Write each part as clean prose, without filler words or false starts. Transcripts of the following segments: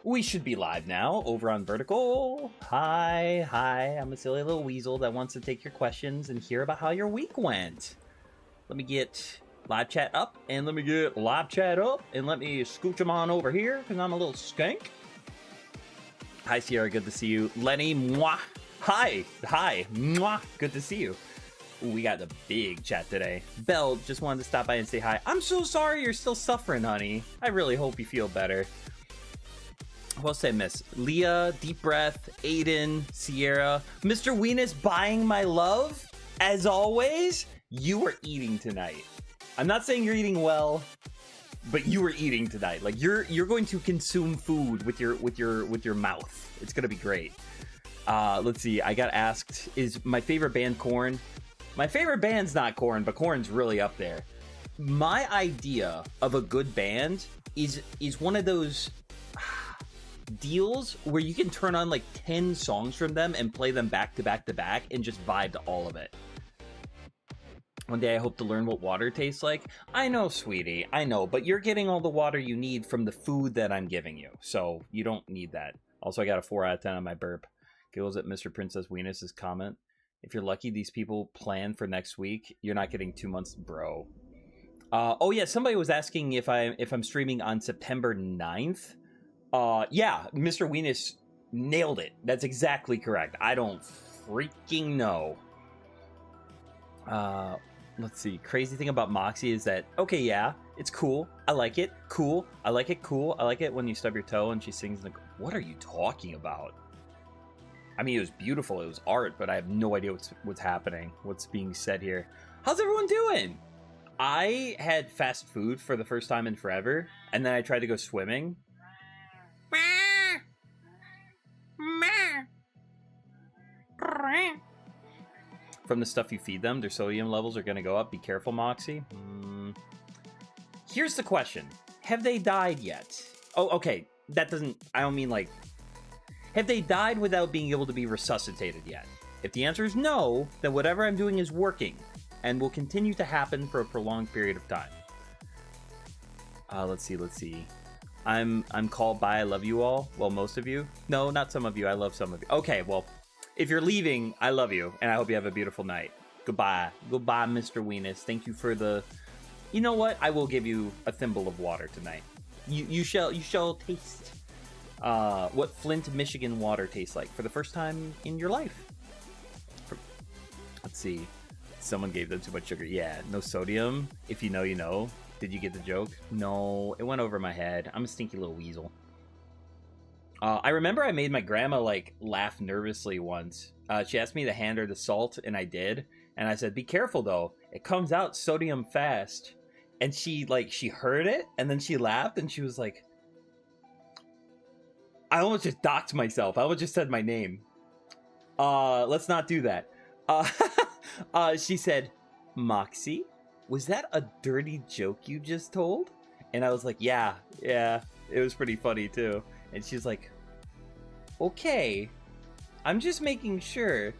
We should be live now over on Vertical. Hi, I'm a silly little weasel that wants to take your questions and hear about how your week went. Let me get live chat up, and let me scooch them on over here, because I'm a little skank. Hi, Sierra, good to see you. Lenny, mwah. Hi, mwah, good to see you. Ooh, we got a big chat today. Belle just wanted to stop by and say hi. I'm so sorry you're still suffering, honey. I really hope you feel better. Who else did I miss? Leah, Deep Breath, Aiden, Sierra, Mr. Weenus buying my love. As always, you were eating tonight. I'm not saying you're eating well, but you were eating tonight. Like you're going to consume food with your mouth. It's gonna be great. Let's see. I got asked, is my favorite band Korn? My favorite band's not Korn, but Korn's really up there. My idea of a good band is one of those deals where you can turn on like 10 songs from them and play them back to back to back and just vibe to all of it. One day I hope to learn what water tastes like. I know, sweetie, I know, but you're getting all the water you need from the food that I'm giving you, so you don't need that. Also, I got a 4 out of 10 on my burp. Giggles at Mr. Princess Weenus's comment. If you're lucky, these people plan for next week. You're not getting 2 months, bro. Oh yeah, somebody was asking if I'm streaming on September 9th. Yeah, Mr. Weenus nailed it. That's exactly correct. I don't freaking know. Let's see. Crazy thing about Moxie is that, okay, yeah, it's cool. I like it. Cool. I like it. Cool. I like it when you stub your toe and she sings. What are you talking about? I mean, it was beautiful. It was art, but I have no idea what's happening. What's being said here. How's everyone doing? I had fast food for the first time in forever, and then I tried to go swimming. From the stuff you feed them, their sodium levels are going to go up. Be careful, Moxie. Here's the question. Have they died yet? Oh, okay. That doesn't... I don't mean like... Have they died without being able to be resuscitated yet? If the answer is no, then whatever I'm doing is working and will continue to happen for a prolonged period of time. Let's see. I'm called by I love you all. Well, most of you. No, not some of you. I love some of you. Okay, well, if you're leaving, I love you, and I hope you have a beautiful night. Goodbye. Goodbye, Mr. Weenus. Thank you for the... You know what? I will give you a thimble of water tonight. You shall taste what Flint, Michigan water tastes like for the first time in your life. Let's see. Someone gave them too much sugar. Yeah, no sodium. If you know, you know. Did you get the joke? No, it went over my head. I'm a stinky little weasel. I remember I made my grandma like laugh nervously once. She asked me to hand her the salt, and I did. And I said, "Be careful though. It comes out sodium fast." And she heard it, and then she laughed, and she was like, I almost just doxed myself. I almost just said my name. Let's not do that. She said, "Moxie, was that a dirty joke you just told?" And I was like, yeah, it was pretty funny too. And she's like, "Okay, I'm just making sure."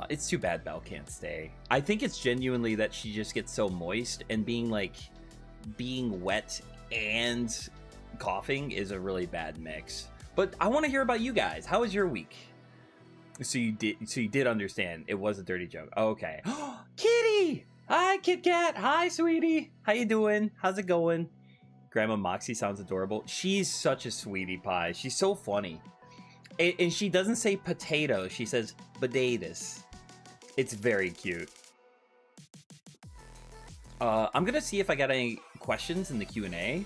It's too bad Belle can't stay. I think it's genuinely that she just gets so moist, and being wet and coughing is a really bad mix. But I want to hear about you guys. How was your week? So you did understand it was a dirty joke. Okay. Kitty! Hi, Kit Kat. Hi, sweetie. How you doing? How's it going? Grandma Moxie sounds adorable. She's such a sweetie pie. She's so funny. And she doesn't say potato. She says potatoes. It's very cute. I'm going to see if I got any questions in the Q&A.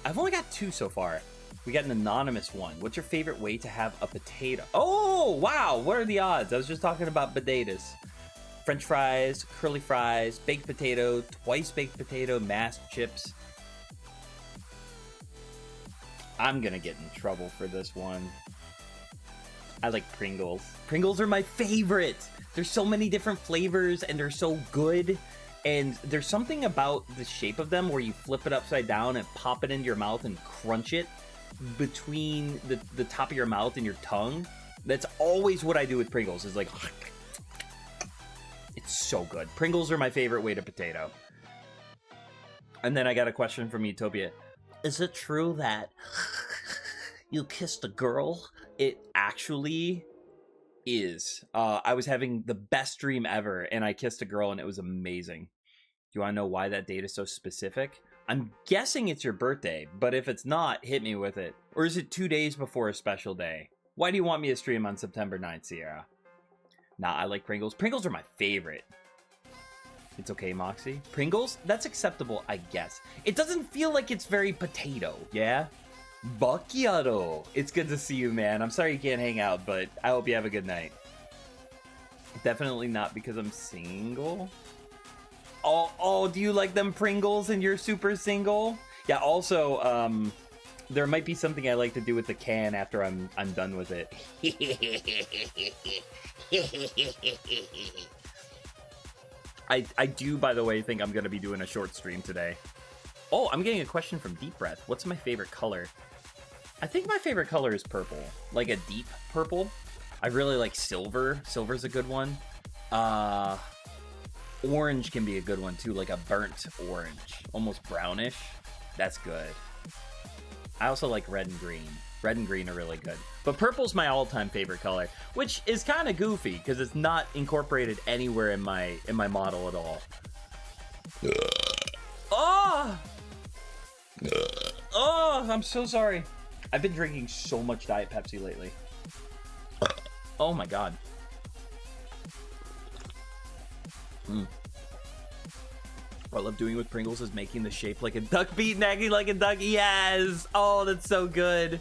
I've only got 2 so far. We got an anonymous one. What's your favorite way to have a potato? Oh, wow. What are the odds? I was just talking about potatoes. French fries, curly fries, baked potato, twice baked potato, mashed chips. I'm going to get in trouble for this one. I like Pringles. Pringles are my favorite. There's so many different flavors, and they're so good. And there's something about the shape of them where you flip it upside down and pop it into your mouth and crunch it between the top of your mouth and your tongue. That's always what I do with Pringles, is like... It's so good. Pringles are my favorite way to potato. And then I got a question from Utopia. Is it true that you kissed a girl? It actually is. I was having the best dream ever, and I kissed a girl, and it was amazing. Do you want to know why that date is so specific? I'm guessing it's your birthday, but if it's not, hit me with it. Or is it 2 days before a special day? Why do you want me to stream on September 9th, Sierra? Nah, I like Pringles. Pringles are my favorite. It's okay, Moxie. Pringles? That's acceptable, I guess. It doesn't feel like it's very potato, yeah? Bacchiato. It's good to see you, man. I'm sorry you can't hang out, but I hope you have a good night. Definitely not because I'm single. Oh, do you like them Pringles and you're super single? Yeah, also, there might be something I like to do with the can after I'm done with it. I do, by the way, think I'm going to be doing a short stream today. Oh, I'm getting a question from Deep Breath. What's my favorite color? I think my favorite color is purple. Like a deep purple. I really like silver. Silver's a good one. Orange can be a good one, too. Like a burnt orange. Almost brownish. That's good. I also like red and green. Red and green are really good. But purple's my all-time favorite color, which is kind of goofy because it's not incorporated anywhere in my model at all. Oh! Oh, I'm so sorry. I've been drinking so much Diet Pepsi lately. Oh my god. What I love doing with Pringles is making the shape like a duck beat and acting like a duck. Yes! Oh, that's so good.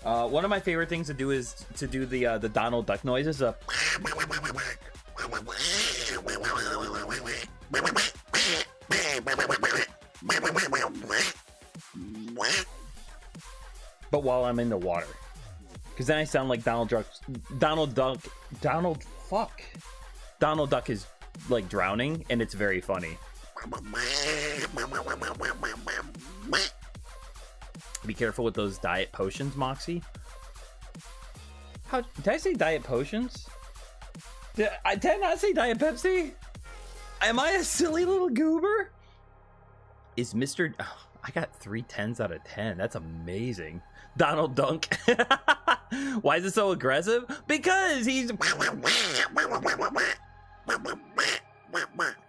One of my favorite things to do is to do the Donald Duck noises. But while I'm in the water, because then I sound like Donald Duck is like drowning, and it's very funny. Be careful with those diet potions, Moxie. How did I say diet potions? Did I not say Diet Pepsi? Am I a silly little goober? Is Mr. Oh, I got 3 10s out of 10. That's amazing. Donald Dunk. Why is it so aggressive? Because he's...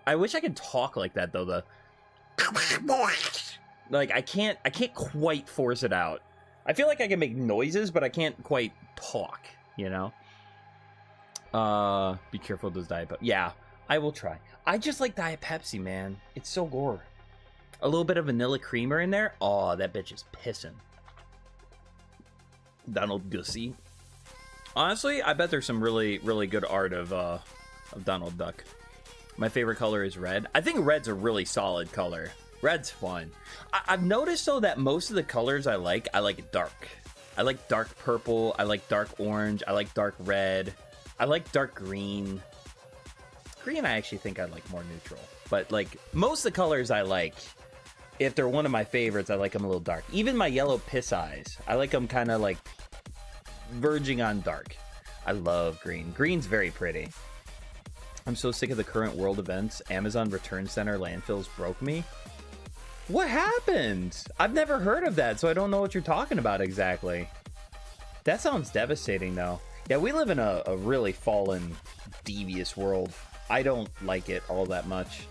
I wish I could talk like that, though. Like, I can't quite force it out. I feel like I can make noises, but I can't quite talk, you know? Be careful with those Diet Pepsi. Yeah, I will try. I just like Diet Pepsi, man. It's so gore. A little bit of vanilla creamer in there. Oh, that bitch is pissing. Donald Gussie. Honestly, I bet there's some really, really good art of Donald Duck. My favorite color is red. I think red's a really solid color. Red's fun. I've noticed, though, that most of the colors I like dark. I like dark purple. I like dark orange. I like dark red. I like dark green. Green, I actually think I like more neutral. But, like, most of the colors I like, if they're one of my favorites, I like them a little dark. Even my yellow piss eyes, I like them kind of, like, verging on dark. I love green. Green's very pretty. I'm so sick of the current world events. Amazon Return Center landfills broke me. What happened? I've never heard of that, so I don't know what you're talking about exactly. That sounds devastating, though. Yeah, we live in a really fallen, devious world. I don't like it all that much.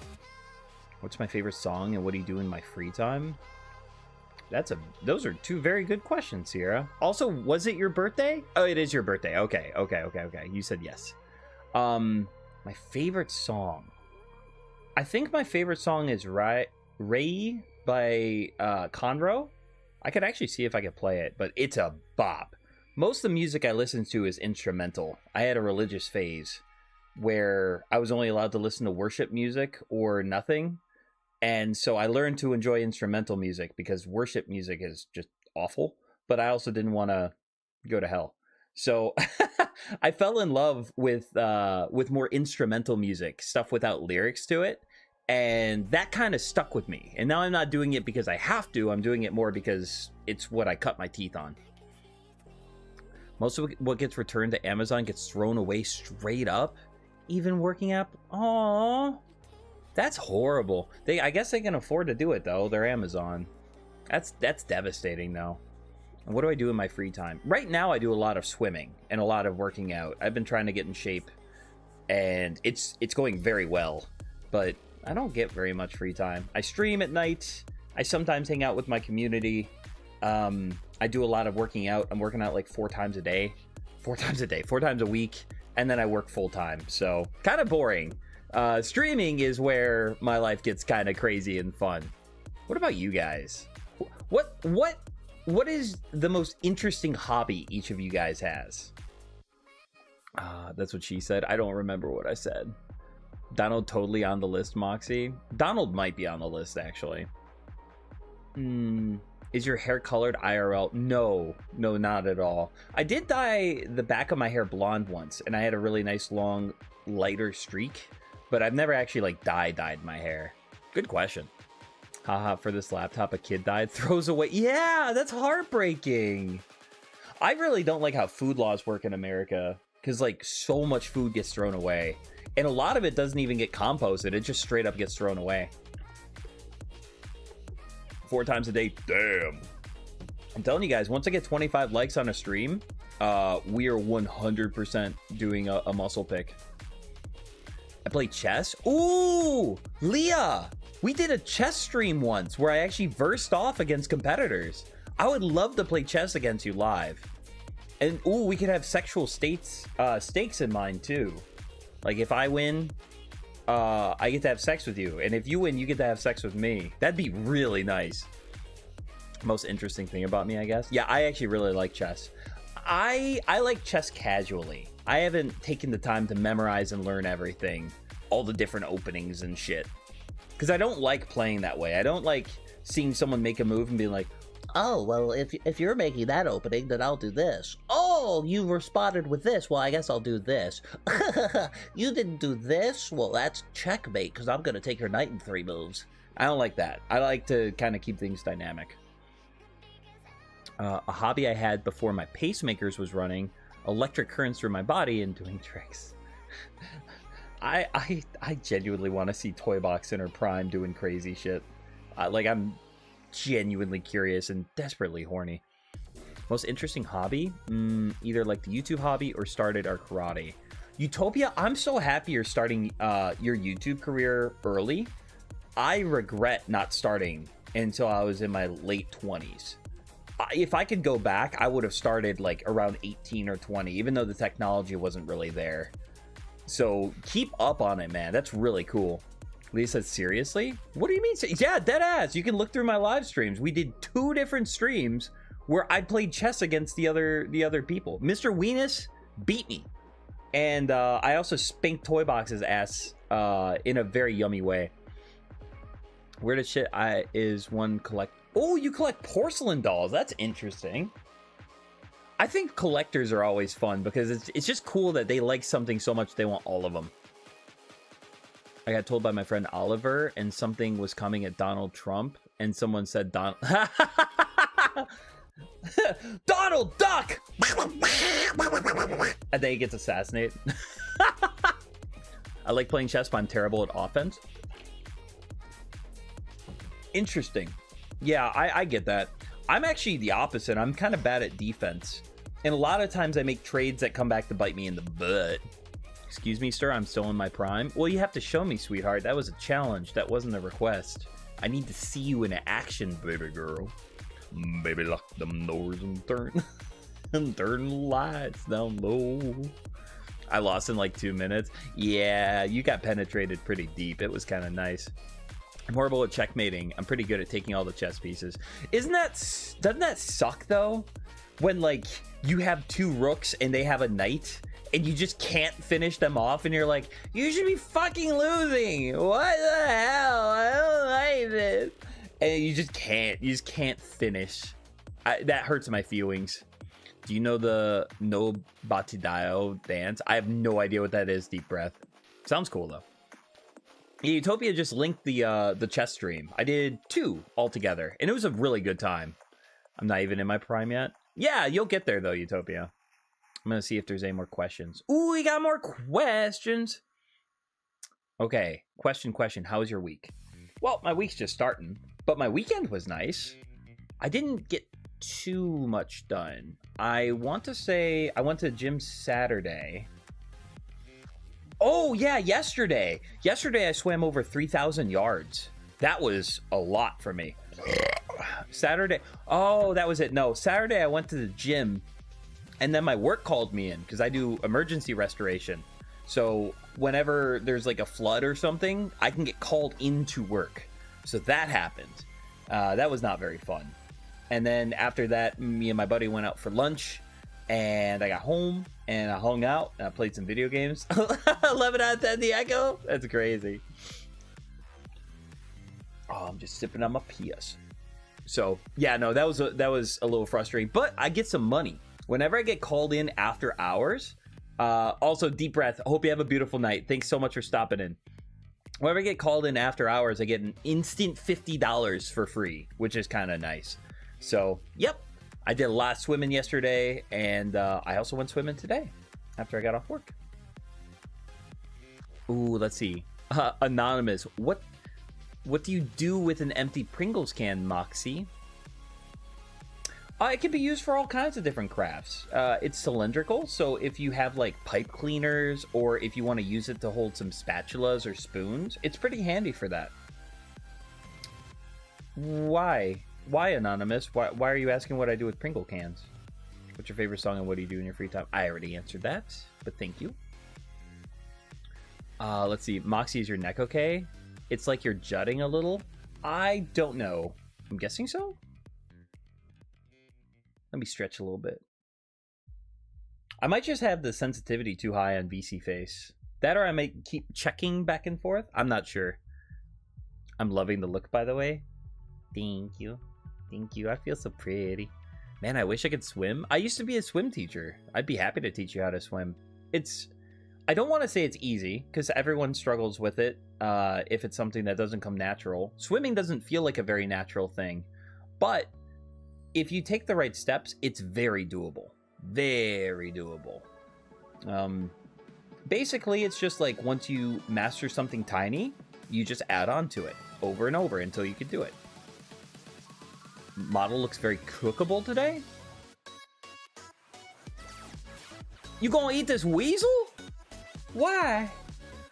What's my favorite song and what do you do in my free time? Those are 2 very good questions, Sierra. Also, was it your birthday? Oh, it is your birthday. Okay. You said yes. My favorite song. I think my favorite song is Ray by Conroe. I could actually see if I could play it, but it's a bop. Most of the music I listen to is instrumental. I had a religious phase where I was only allowed to listen to worship music or nothing. And so I learned to enjoy instrumental music because worship music is just awful. But I also didn't want to go to hell. So I fell in love with more instrumental music, stuff without lyrics to it. And that kind of stuck with me. And now I'm not doing it because I have to. I'm doing it more because it's what I cut my teeth on. Most of what gets returned to Amazon gets thrown away straight up. even working out. Aww. That's horrible. I guess they can afford to do it, though. They're Amazon. That's devastating, though. And what do I do in my free time? Right now, I do a lot of swimming and a lot of working out. I've been trying to get in shape, and it's going very well. But I don't get very much free time. I stream at night. I sometimes hang out with my community. I do a lot of working out. I'm working out like 4 times a day. 4 times a week. And then I work full time. So kind of boring. Streaming is where my life gets kind of crazy and fun. What about you guys? What is the most interesting hobby each of you guys has? That's what she said. I don't remember what I said. Donald totally on the list, Moxie. Donald might be on the list, actually. Is your hair colored IRL? No, not at all. I did dye the back of my hair blonde once, and I had a really nice long lighter streak, but I've never actually like dyed my hair. Good question. Haha, for this laptop a kid died. Throws away. Yeah, that's heartbreaking. I really don't like how food laws work in America, because like so much food gets thrown away, and a lot of it doesn't even get composted. It just straight up gets thrown away. 4 times a day. Damn. I'm telling you guys, once I get 25 likes on a stream, we are 100% doing a muscle pick. I play chess. Ooh, Leah, we did a chess stream once where I actually versed off against competitors. I would love to play chess against you live. And ooh, we could have sexual stakes in mind too. Like if I win, I get to have sex with you, and if you win, you get to have sex with me. That'd be really nice. Most interesting thing about me, I guess. Yeah, I actually really like chess. I like chess casually. I haven't taken the time to memorize and learn everything, all the different openings and shit, because I don't like playing that way. I don't like seeing someone make a move and being like, oh, well, if you're making that opening, then I'll do this. Oh, you responded with this. Well, I guess I'll do this. You didn't do this? Well, that's checkmate, because I'm going to take your knight in 3 moves. I don't like that. I like to kind of keep things dynamic. A hobby I had before my pacemakers was running, electric currents through my body and doing tricks. I genuinely want to see Toybox in her prime doing crazy shit. I'm genuinely curious and desperately horny. Most interesting hobby? Either like the YouTube hobby or started our karate. Utopia, I'm so happy you're starting your YouTube career early. I regret not starting until I was in my late 20s. If I could go back, I would have started like around 18 or 20, even though the technology wasn't really there. So keep up on it, man. That's really cool. Leah said, seriously? What do you mean? Yeah, dead ass. You can look through my live streams. We did 2 different streams where I played chess against the other people. Mr. Weenus beat me. And I also spanked Toybox's ass in a very yummy way. Where the shit is one collect... Oh, you collect porcelain dolls. That's interesting. I think collectors are always fun because it's just cool that they like something so much they want all of them. I got told by my friend Oliver, and something was coming at Donald Trump, and someone said Donald Duck! And then he gets assassinated. I like playing chess, but I'm terrible at offense. Interesting. Yeah, I get that. I'm actually the opposite. I'm kind of bad at defense. And a lot of times I make trades that come back to bite me in the butt. Excuse me, sir, I'm still in my prime. Well, you have to show me, sweetheart. That was a challenge. That wasn't a request. I need to see you in action, baby girl. Baby, lock them doors and turn the lights down low. I lost in like 2 minutes. Yeah, you got penetrated pretty deep. It was kind of nice. I'm horrible at checkmating. I'm pretty good at taking all the chess pieces. Doesn't that suck though? When like you have 2 rooks and they have a knight and you just can't finish them off and you're like, you should be fucking losing. What the hell? I don't like this. And you just can't finish. That hurts my feelings. Do you know the No Batidayo dance? I have no idea what that is. Deep breath. Sounds cool though. Yeah, Utopia just linked the chess stream. I did 2 altogether, and it was a really good time. I'm not even in my prime yet. Yeah, you'll get there though, Utopia. I'm gonna see if there's any more questions. Ooh, we got more questions. Okay, question. How was your week? Well, my week's just starting, but my weekend was nice. I didn't get too much done. I want to say I went to the gym Saturday. Oh, yeah, yesterday. Yesterday I swam over 3,000 yards. That was a lot for me. Saturday. Oh, that was it. No, Saturday I went to the gym, and then my work called me in because I do emergency restoration. So whenever there's like a flood or something, I can get called into work. So that happened. That was not very fun. And then after that, me and my buddy went out for lunch, and I got home and I hung out and I played some video games. 11 out of 10 the Echo. That's crazy. Oh, I'm just sipping on my PS. So yeah, no, that was a little frustrating, but I get some money whenever I get called in after hours. Also, deep breath. Hope you have a beautiful night. Thanks so much for stopping in. Whenever I get called in after hours, I get an instant $50 for free, which is kind of nice. So, yep. I did a lot of swimming yesterday, and I also went swimming today after I got off work. Ooh, let's see. Anonymous. What do you do with an empty Pringles can, Moxie? It can be used for all kinds of different crafts. It's cylindrical, so if you have like pipe cleaners, or if you want to use it to hold some spatulas or spoons, it's pretty handy for that. Why? Why, Anonymous? Why are you asking what I do with Pringle cans? What's your favorite song and what do you do in your free time? I already answered that, but thank you. Let's see. Moxie, is your neck okay? It's like you're jutting a little. I don't know. I'm guessing so? Let me stretch a little bit. I might just have the sensitivity too high on VC face. That, or I might keep checking back and forth. I'm not sure. I'm loving the look, by the way. Thank you. Thank you. I feel so pretty. Man, I wish I could swim. I used to be a swim teacher. I'd be happy to teach you how to swim. I don't want to say it's easy, because everyone struggles with it if it's something that doesn't come natural. Swimming doesn't feel like a very natural thing. But if you take the right steps, it's very doable. Very doable. Basically, it's just like once you master something tiny, you just add on to it over and over until you can do it. Model looks very cookable today. You gonna eat this weasel? Why?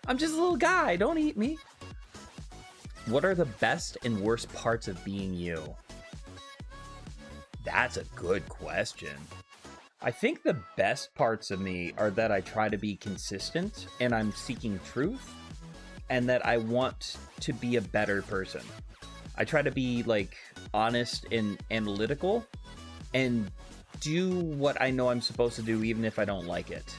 I'm just a little guy. Don't eat me. What are the best and worst parts of being you? That's a good question. I think the best parts of me are that I try to be consistent and I'm seeking truth, and that I want to be a better person. I try to be like honest and analytical and do what I know I'm supposed to do even if I don't like it.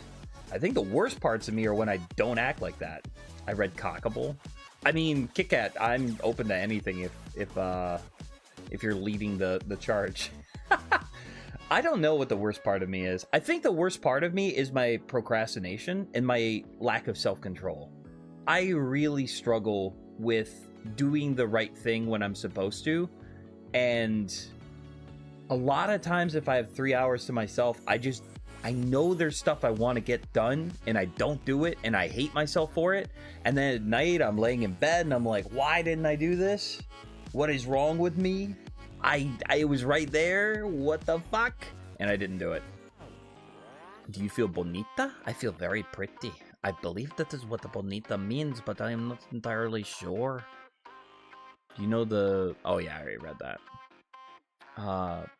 I think the worst parts of me are when I don't act like that. I read Cockable. I mean, Kit Kat, I'm open to anything if you're leading the charge. I don't know what the worst part of me is. I think the worst part of me is my procrastination and my lack of self-control. I really struggle with doing the right thing when I'm supposed to. And a lot of times if I have 3 hours to myself, I know there's stuff I want to get done and I don't do it and I hate myself for it. And then at night I'm laying in bed and I'm like, why didn't I do this? What is wrong with me? I was right there. What the fuck? And I didn't do it. Do you feel bonita? I feel very pretty. I believe that is what the bonita means, but I am not entirely sure. Do you know the... Oh yeah, I already read that.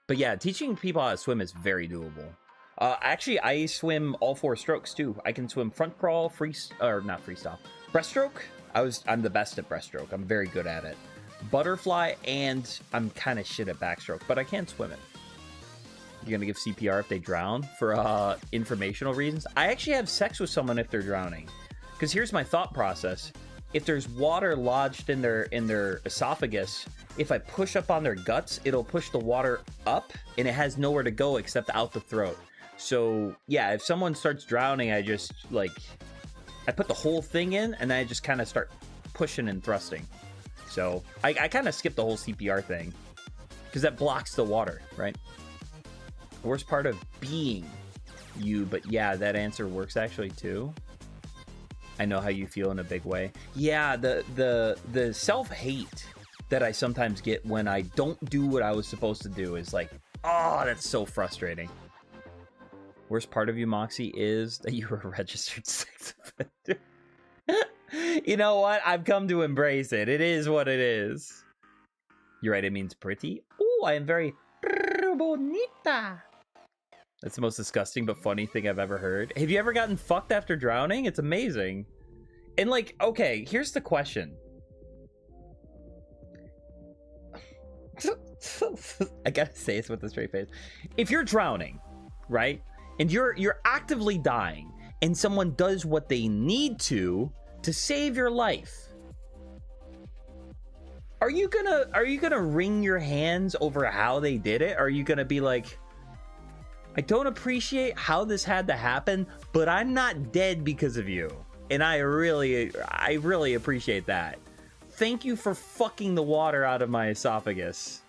But yeah, teaching people how to swim is very doable. Actually, I swim all 4 strokes too. I can swim front crawl, not freestyle, breaststroke. I'm the best at breaststroke. I'm very good at it. Butterfly, and I'm kind of shit at backstroke, but I can swim it. You're gonna give CPR if they drown for informational reasons. I actually have sex with someone if they're drowning, because here's my thought process. If there's water lodged in their esophagus, if I push up on their guts, it'll push the water up, and it has nowhere to go except out the throat. So yeah, if someone starts drowning, I just I put the whole thing in, and then I just kind of start pushing and thrusting. So I kind of skip the whole CPR thing because that blocks the water, right? Worst part of being you, but yeah, that answer works actually too. I know how you feel in a big way. Yeah, the self-hate that I sometimes get when I don't do what I was supposed to do is like, oh, that's so frustrating. Worst part of you, Moxie, is that you were a registered sex offender. You know what? I've come to embrace it. It is what it is. You're right, it means pretty. Oh, I am very bonita. That's the most disgusting but funny thing I've ever heard. Have you ever gotten fucked after drowning? It's amazing. And like, okay, here's the question. I gotta say this with a straight face. If you're drowning, right? And you're actively dying, and someone does what they need to save your life. Are you gonna wring your hands over how they did it? Or are you gonna be like, I don't appreciate how this had to happen, but I'm not dead because of you. And I really appreciate that. Thank you for fucking the water out of my esophagus.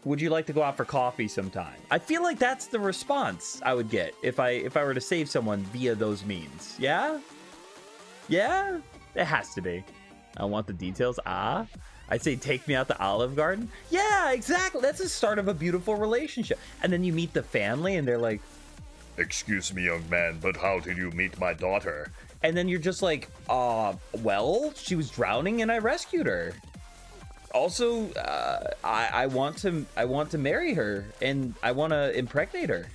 Would you like to go out for coffee sometime? I feel like that's the response I would get if I were to save someone via those means. Yeah? Yeah? It has to be. I want the details. Ah? I'd say take me out to Olive Garden. Yeah, exactly. That's the start of a beautiful relationship. And then you meet the family and they're like, excuse me, young man, but how did you meet my daughter? And then you're just like, well, she was drowning and I rescued her. Also, I want to marry her and I want to impregnate her.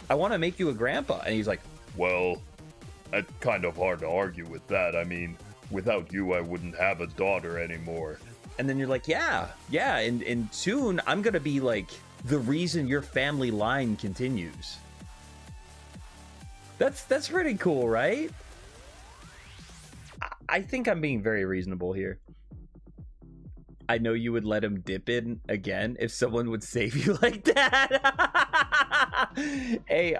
I want to make you a grandpa. And he's like, well, it's kind of hard to argue with that. I mean, without you, I wouldn't have a daughter anymore. And then you're like, yeah, and soon I'm gonna be like the reason your family line continues. That's pretty cool, right? I think I'm being very reasonable here. I know you would let him dip in again if someone would save you like that. Hey,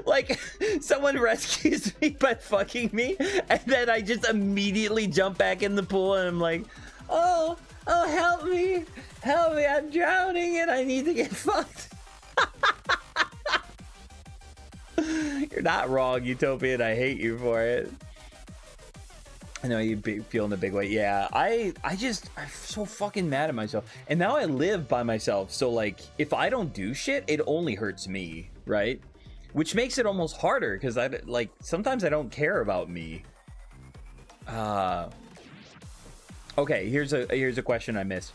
like, someone rescues me by fucking me, and then I just immediately jump back in the pool, and I'm like, oh, help me, I'm drowning, and I need to get fucked. You're not wrong, Utopian, I hate you for it. I know you feel in a big way. Yeah, I'm so fucking mad at myself. And now I live by myself, so, like, if I don't do shit, it only hurts me, right? Which makes it almost harder, because sometimes I don't care about me. Okay, here's a question I missed.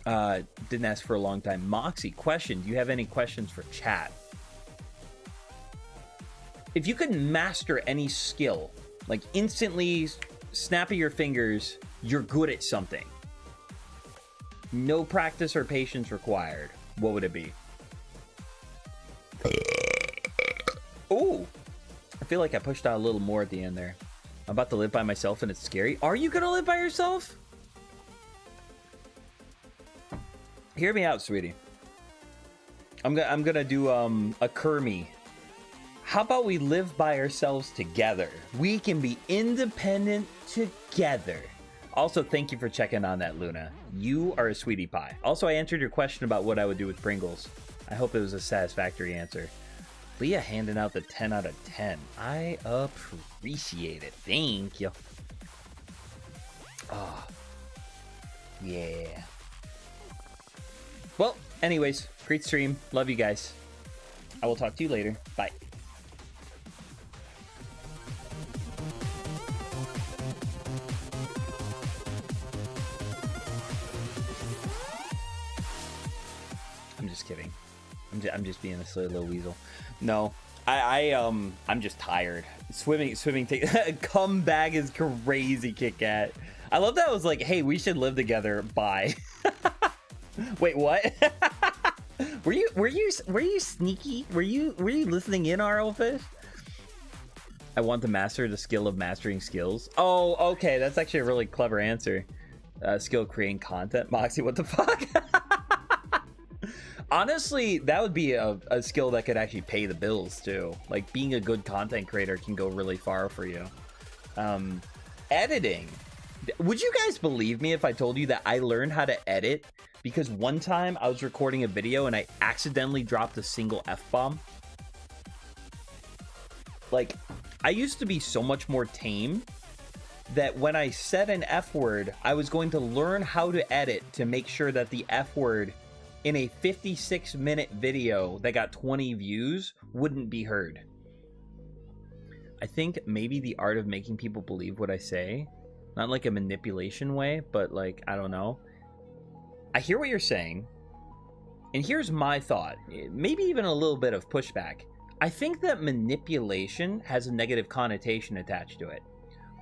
Didn't ask for a long time. Moxie, question, do you have any questions for chat? If you could master any skill, like instantly snap of your fingers, you're good at something. No practice or patience required. What would it be? Oh, I feel like I pushed out a little more at the end there. I'm about to live by myself and it's scary. Are you gonna live by yourself? Hear me out, sweetie. I'm gonna do a Kermie. How about we live by ourselves together? We can be independent together. Also, thank you for checking on that, Luna. You are a sweetie pie. Also, I answered your question about what I would do with Pringles. I hope it was a satisfactory answer. Leah handing out the 10 out of 10. I appreciate it. Thank you. Oh, yeah. Well, anyways, great stream. Love you guys. I will talk to you later. Bye. I'm just kidding. I'm just being a silly little weasel. No, I'm just tired. Swimming come back is crazy, Kit Kat. I love that. I was like, hey, we should live together. Bye. Wait, what? were you sneaky? Were you listening in, RL Fish? I want to master the skill of mastering skills. Oh, okay, that's actually a really clever answer. Skill of creating content. Moxie, what the fuck? Honestly, that would be a skill that could actually pay the bills too. Like, being a good content creator can go really far for you. Editing. Would you guys believe me if I told you that I learned how to edit because one time I was recording a video and I accidentally dropped a single F-bomb? Like, I used to be so much more tame that when I said an F word, I was going to learn how to edit to make sure that the F word in a 56-minute video that got 20 views wouldn't be heard. I think maybe the art of making people believe what I say, not like a manipulation way, but like, I don't know. I hear what you're saying, and here's my thought, maybe even a little bit of pushback. I think that manipulation has a negative connotation attached to it.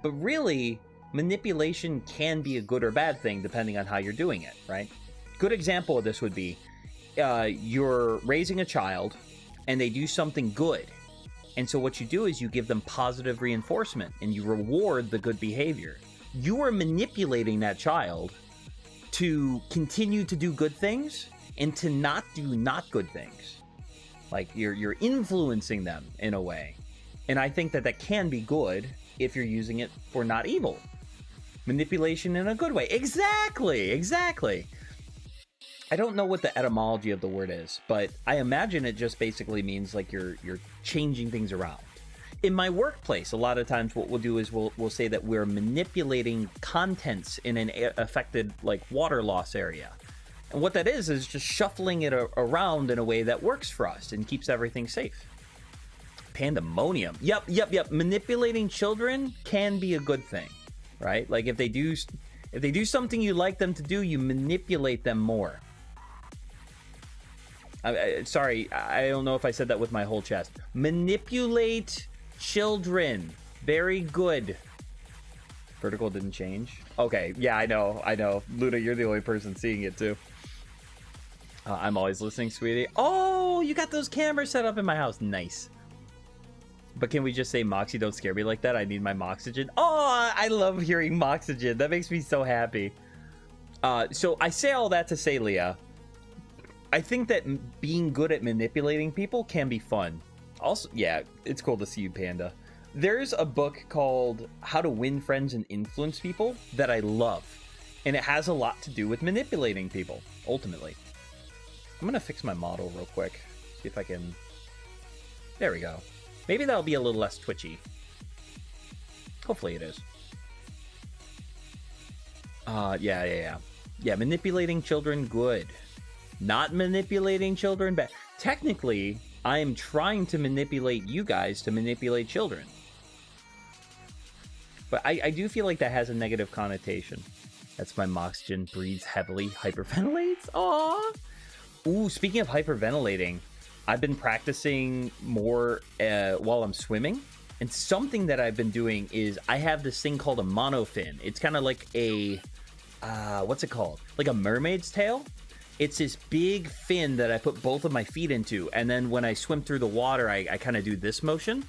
But really, manipulation can be a good or bad thing depending on how you're doing it, right? Good example of this would be, you're raising a child and they do something good. And so what you do is you give them positive reinforcement and you reward the good behavior. You are manipulating that child to continue to do good things and to not do not good things. Like you're influencing them in a way. And I think that that can be good if you're using it for not evil. Manipulation in a good way. Exactly. I don't know what the etymology of the word is, but I imagine it just basically means like you're changing things around. In my workplace, a lot of times what we'll do is we'll say that we're manipulating contents in an affected like water loss area. And what that is just shuffling it around in a way that works for us and keeps everything safe. Pandemonium. Yep. Manipulating children can be a good thing, right? Like if they do something you like them to do, you manipulate them more. Sorry, I don't know if I said that with my whole chest. Manipulate children. Very good. Vertical didn't change. Okay, yeah, I know. Luna, you're the only person seeing it too. I'm always listening, sweetie. Oh, you got those cameras set up in my house. Nice. But can we just say, Moxie, don't scare me like that? I need my Moxygen. Oh, I love hearing Moxygen. That makes me so happy. So I say all that to say, Leah, I think that being good at manipulating people can be fun. Also, yeah, it's cool to see you, Panda. There's a book called How to Win Friends and Influence People that I love. And it has a lot to do with manipulating people, ultimately. I'm going to fix my model real quick. See if I can... There we go. Maybe that'll be a little less twitchy. Hopefully it is. Yeah, manipulating children, good. Not manipulating children, bad. Technically, I am trying to manipulate you guys to manipulate children. But I do feel like that has a negative connotation. That's my Moxygen breathes heavily, hyperventilates. Aww. Ooh, speaking of hyperventilating, I've been practicing more while I'm swimming. And something that I've been doing is I have this thing called a monofin. It's kind of like a, what's it called? Like a mermaid's tail. It's this big fin that I put both of my feet into. And then when I swim through the water, I kind of do this motion.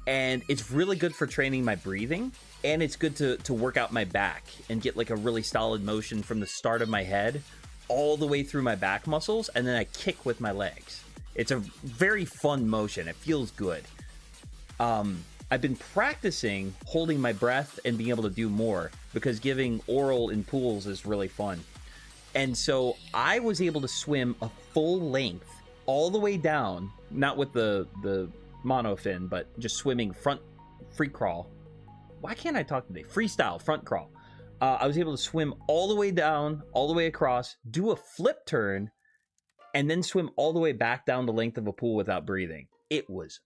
And it's really good for training my breathing. And it's good to work out my back and get like a really solid motion from the start of my head all the way through my back muscles. And then I kick with my legs. It's a very fun motion. It feels good. I've been practicing holding my breath and being able to do more because giving oral in pools is really fun. And so I was able to swim a full length all the way down, not with the monofin, but just swimming front free crawl. Why can't I talk today? Freestyle front crawl. I was able to swim all the way down, all the way across, do a flip turn, and then swim all the way back down the length of a pool without breathing. It was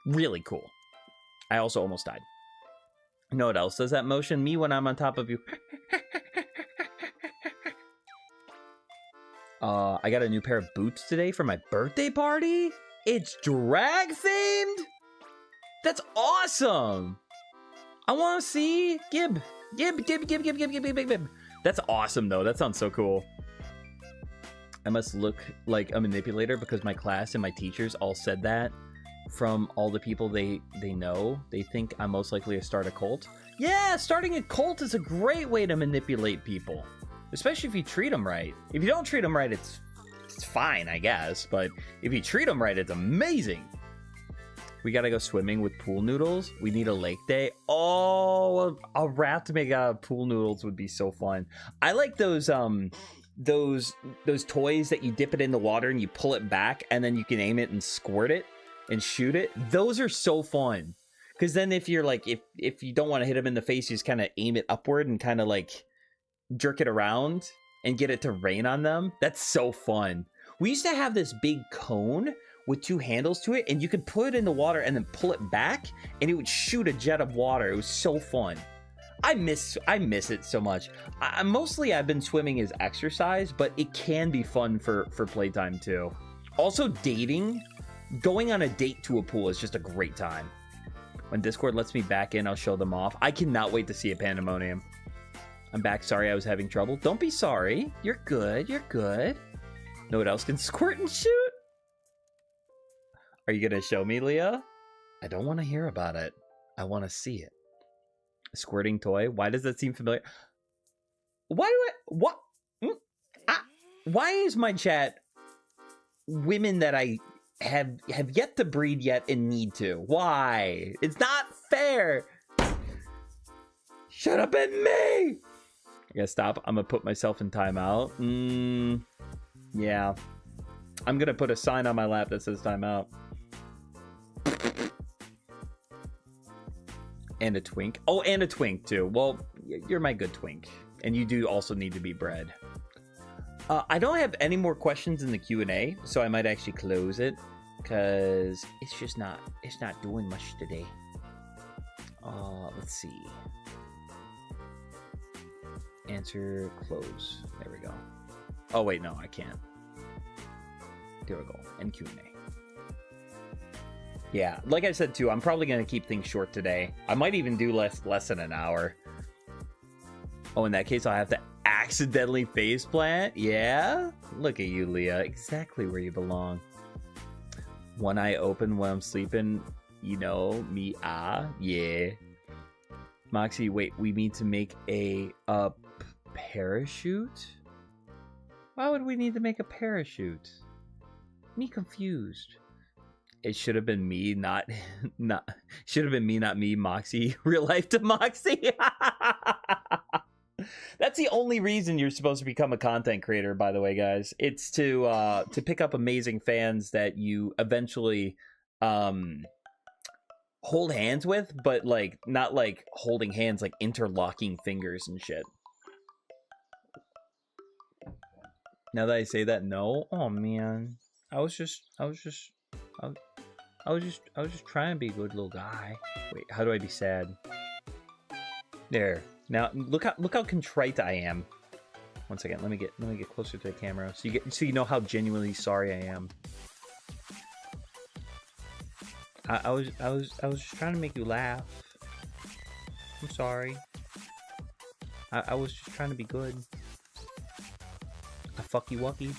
really cool. I also almost died. You know what else does that motion? Me when I'm on top of you. I got a new pair of boots today for my birthday party. It's drag themed. That's awesome. I want to see Gib. That's awesome though. That sounds so cool. I must look like a manipulator because my class and my teachers all said that. From all the people they know, they think I'm most likely to start a cult. Yeah, starting a cult is a great way to manipulate people, especially if you treat them right. If you don't treat them right, it's fine, I guess. But if you treat them right, it's amazing. We gotta go swimming with pool noodles. We need a lake day. Oh, a raft made out of pool noodles would be so fun. I like those toys that you dip it in the water and you pull it back and then you can aim it and squirt it. and shoot it. Those are so fun. Because then if you're like, if you don't want to hit him in the face, you just kind of aim it upward and kind of like jerk it around and get it to rain on them. That's so fun. We used to have this big cone with 2 handles to it, and you could put it in the water and then pull it back, and it would shoot a jet of water. It was so fun. I miss it so much. Mostly I've been swimming as exercise, but it can be fun for playtime too. Also, dating, going on a date to a pool is just a great time. When Discord lets me back in, I'll show them off. I cannot wait to see a pandemonium. I'm back. Sorry I was having trouble. Don't be sorry. You're good. You're good. Know what else can squirt and shoot? Are you going to show me, Leah? I don't want to hear about it. I want to see it. A squirting toy? Why does that seem familiar? Why is my chat women that I have yet to breed yet and need to? Why? It's not fair. Shut up at me. I gotta stop. I'm gonna put myself in timeout. Yeah. I'm gonna put a sign on my lap that says timeout. And a twink. Oh, and a twink too. Well, you're my good twink. And you do also need to be bred. I don't have any more questions in the Q&A, so I might actually close it. Because it's not doing much today. Let's see. Answer, close. There we go. Oh, wait, no, I can't. There we go. End Q&A. Yeah, like I said, too, I'm probably going to keep things short today. I might even do less than an hour. Oh, in that case, I'll have to accidentally faceplant? Yeah? Look at you, Leah. Exactly where you belong. One eye open when I'm sleeping. You know, me, yeah. Moxie, wait, we need to make a parachute? Why would we need to make a parachute? Me confused. It should have been me, not me, Moxie. Real life to Moxie. That's the only reason you're supposed to become a content creator, by the way, guys. It's to pick up amazing fans that you eventually hold hands with, but like not like holding hands, like interlocking fingers and shit. Now that I say that, no. Oh man. I was just trying to be a good little guy. Wait, how do I be sad? There. Now look how contrite I am. One second, let me get closer to the camera so you know how genuinely sorry I am. I was just trying to make you laugh. I'm sorry. I was just trying to be good. I fucky wucky.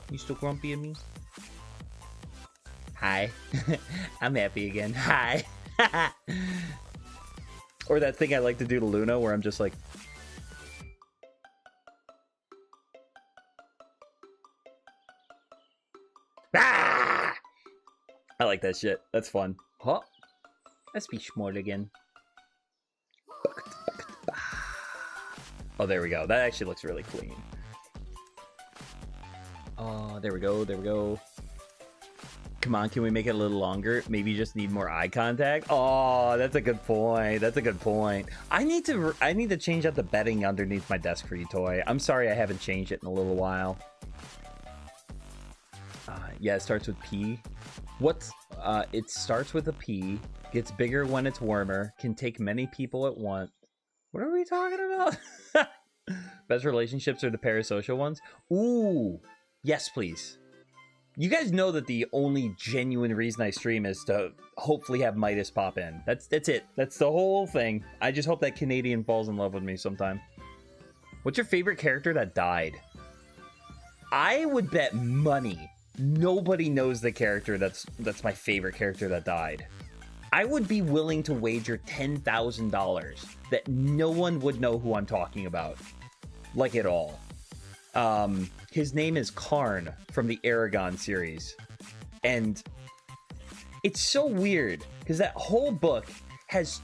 You still grumpy at me? Hi. I'm happy again. Hi. Or that thing I like to do to Luna where I'm just like... Ah! I like that shit. That's fun. Huh? Let's be smart again. Oh, there we go. That actually looks really clean. Oh, there we go. There we go. Come on, can we make it a little longer? Maybe you just need more eye contact. Oh, that's a good point. That's a good point. I need to change out the bedding underneath my desk for you, toy. I'm sorry I haven't changed it in a little while. Yeah, it starts with P. It starts with a P, gets bigger when it's warmer, can take many people at once. What are we talking about? Best relationships are the parasocial ones? Ooh, yes, please. You guys know that the only genuine reason I stream is to hopefully have Midas pop in. That's it. That's the whole thing. I just hope that Canadian falls in love with me sometime. What's your favorite character that died? I would bet money nobody knows the character that's my favorite character that died. I would be willing to wager $10,000 that no one would know who I'm talking about. Like at all. His name is Karn from the Aragon series. And it's so weird because that whole book has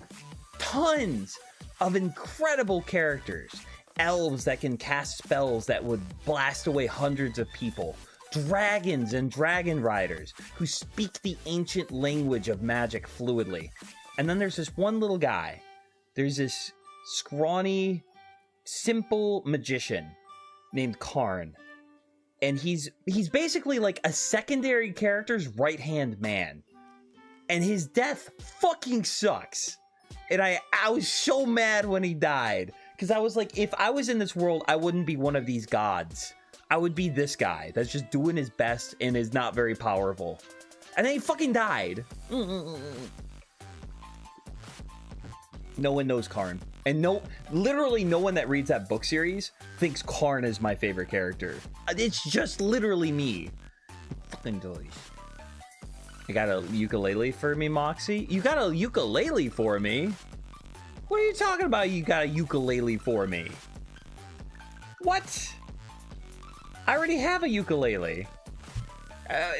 tons of incredible characters. Elves that can cast spells that would blast away hundreds of people. dragons and dragon riders who speak the ancient language of magic fluidly. And then there's this one little guy. There's this scrawny, simple magician named Karn. And he's basically like a secondary character's right-hand man. And his death fucking sucks. And I was so mad when he died. Because I was like, if I was in this world, I wouldn't be one of these gods. I would be this guy that's just doing his best and is not very powerful. And then he fucking died. No one knows Karn. And literally no one that reads that book series thinks Karn is my favorite character. It's just literally me. Fucking delicious. You got a ukulele for me, Moxie? You got a ukulele for me? What are you talking about? You got a ukulele for me? What? I already have a ukulele.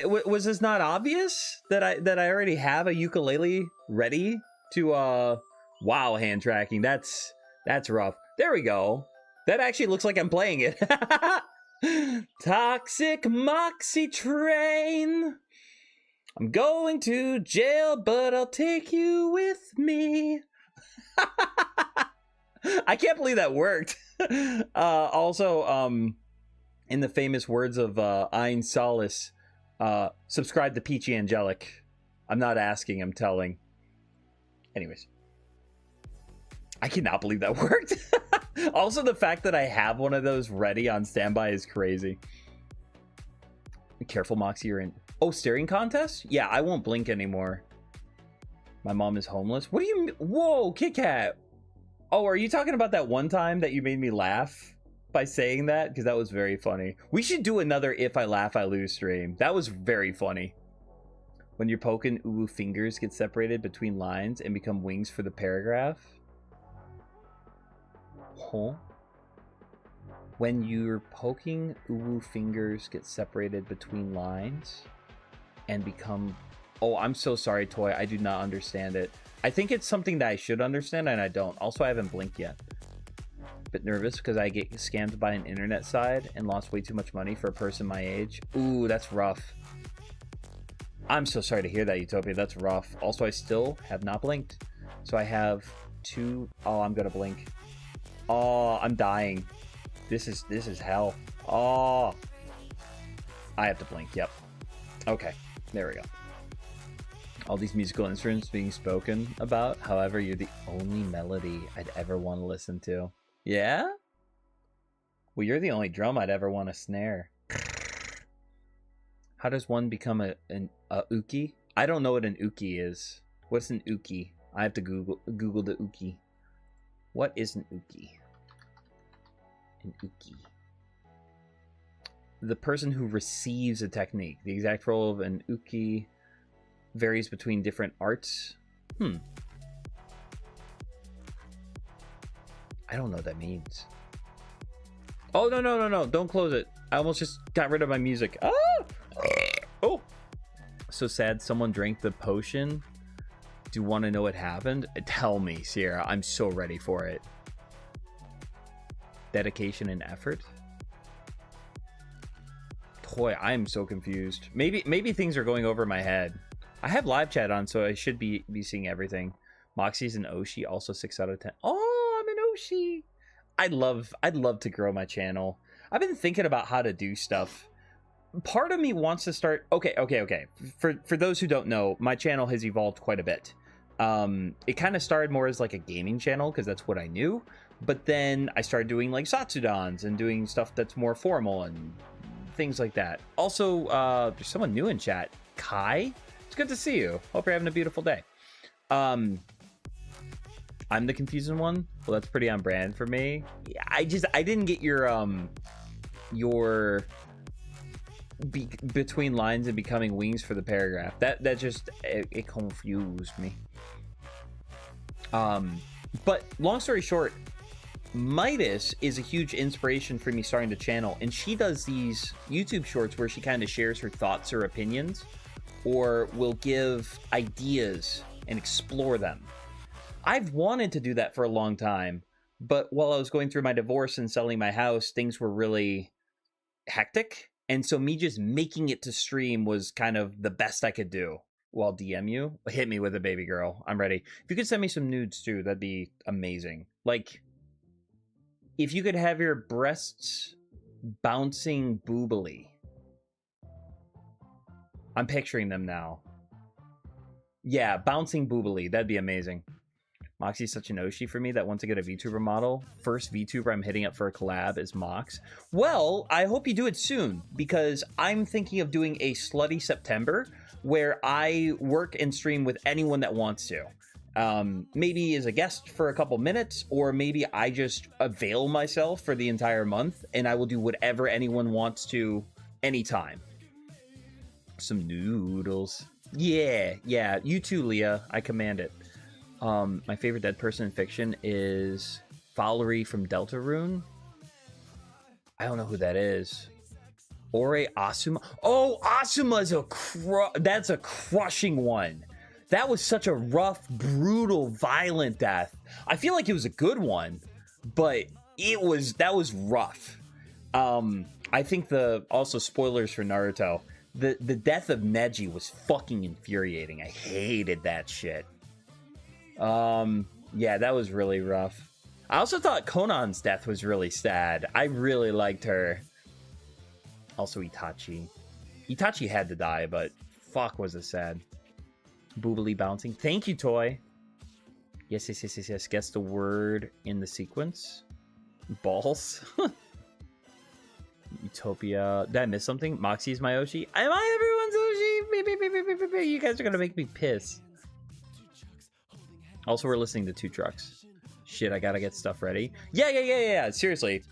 Was this not obvious that I already have a ukulele ready to wow, hand tracking. That's rough. There we go. That actually looks like I'm playing it. Toxic Moxie train. I'm going to jail, but I'll take you with me. I can't believe that worked. Also, in the famous words of Ein Solace, subscribe to Peachy Angelic. I'm not asking, I'm telling. Anyways. I cannot believe that worked. Also, the fact that I have one of those ready on standby is crazy. Be careful, Moxie, you're in... Oh, staring contest? Yeah, I won't blink anymore. My mom is homeless. What do you mean? Whoa, Kit Kat. Oh, are you talking about that one time that you made me laugh by saying that? Because that was very funny. We should do another If I Laugh, I Lose stream. That was very funny. When you're poking, ooh, fingers get separated between lines and become wings for the paragraph. Huh? When you're poking, ooh, fingers get separated between lines and become... Oh, I'm so sorry, Toy. I do not understand it. I think it's something that I should understand, and I don't. Also, I haven't blinked yet. Bit nervous because I get scammed by an internet side and lost way too much money for a person my age. Ooh, that's rough. I'm so sorry to hear that, Utopia. That's rough. Also, I still have not blinked. So I have two... Oh, I'm gonna blink. Oh, I'm dying. This is hell. Oh. I have to blink. Yep. Okay. There we go. All these musical instruments being spoken about. However, you're the only melody I'd ever want to listen to. Yeah? Well, you're the only drum I'd ever want to snare. How does one become a uki? I don't know what an uki is. What's an uki? I have to Google the uki. What is an uki? An uki. The person who receives a technique. The exact role of an uki varies between different arts. I don't know what that means. Oh, no. Don't close it. I almost just got rid of my music. Ah! Oh! So sad someone drank the potion. Do you want to know what happened? Tell me, Sierra. I'm so ready for it. Dedication and effort? Toy, I am so confused. Maybe things are going over my head. I have live chat on, so I should be seeing everything. Moxie's an Oshi, also 6 out of 10. Oh, I'm an Oshi. I'd love to grow my channel. I've been thinking about how to do stuff. Part of me wants to start... Okay. For those who don't know, my channel has evolved quite a bit. It kind of started more as like a gaming channel, because that's what I knew. But then I started doing like Satsudans and doing stuff that's more formal and things like that. Also, there's someone new in chat. Kai? It's good to see you. Hope you're having a beautiful day. I'm the confusing one. Well, that's pretty on brand for me. I didn't get your between lines and becoming wings for the paragraph. That just it confused me. But long story short, Midas is a huge inspiration for me starting the channel, and she does these YouTube shorts where she kind of shares her thoughts or opinions, or will give ideas and explore them. I've wanted to do that for a long time, but while I was going through my divorce and selling my house, things were really hectic, And so me just making it to stream was kind of the best I could do. Well, DM you, hit me with a baby girl. I'm ready. If you could send me some nudes too, that'd be amazing. Like, if you could have your breasts bouncing boobily. I'm picturing them now. Yeah, bouncing boobily. That'd be amazing. Moxie's such an Oshi for me that once I get a VTuber model, first VTuber I'm hitting up for a collab is Mox. Well, I hope you do it soon, because I'm thinking of doing a slutty September where I work and stream with anyone that wants to. Maybe as a guest for a couple minutes, or maybe I just avail myself for the entire month and I will do whatever anyone wants to anytime. Some noodles. Yeah. You too, Leah. I command it. My favorite dead person in fiction is Valerie from Deltarune. I don't know who that is. Ore Asuma. Oh, Asuma's that's a crushing one. That was such a rough, brutal, violent death. I feel like it was a good one, but that was rough. I think also spoilers for Naruto. The death of Neji was fucking infuriating. I hated that shit. Yeah, that was really rough. I also thought Conan's death was really sad. I really liked her. Also Itachi. Itachi had to die, but fuck was it sad. Boobily bouncing. Thank you, Toy. Yes. Guess the word in the sequence. Balls. Utopia. Did I miss something? Moxie's my Oshi. Am I everyone's Oshi? You guys are gonna make me piss. Also, we're listening to Two Trucks. Shit, I gotta get stuff ready. Yeah. Seriously,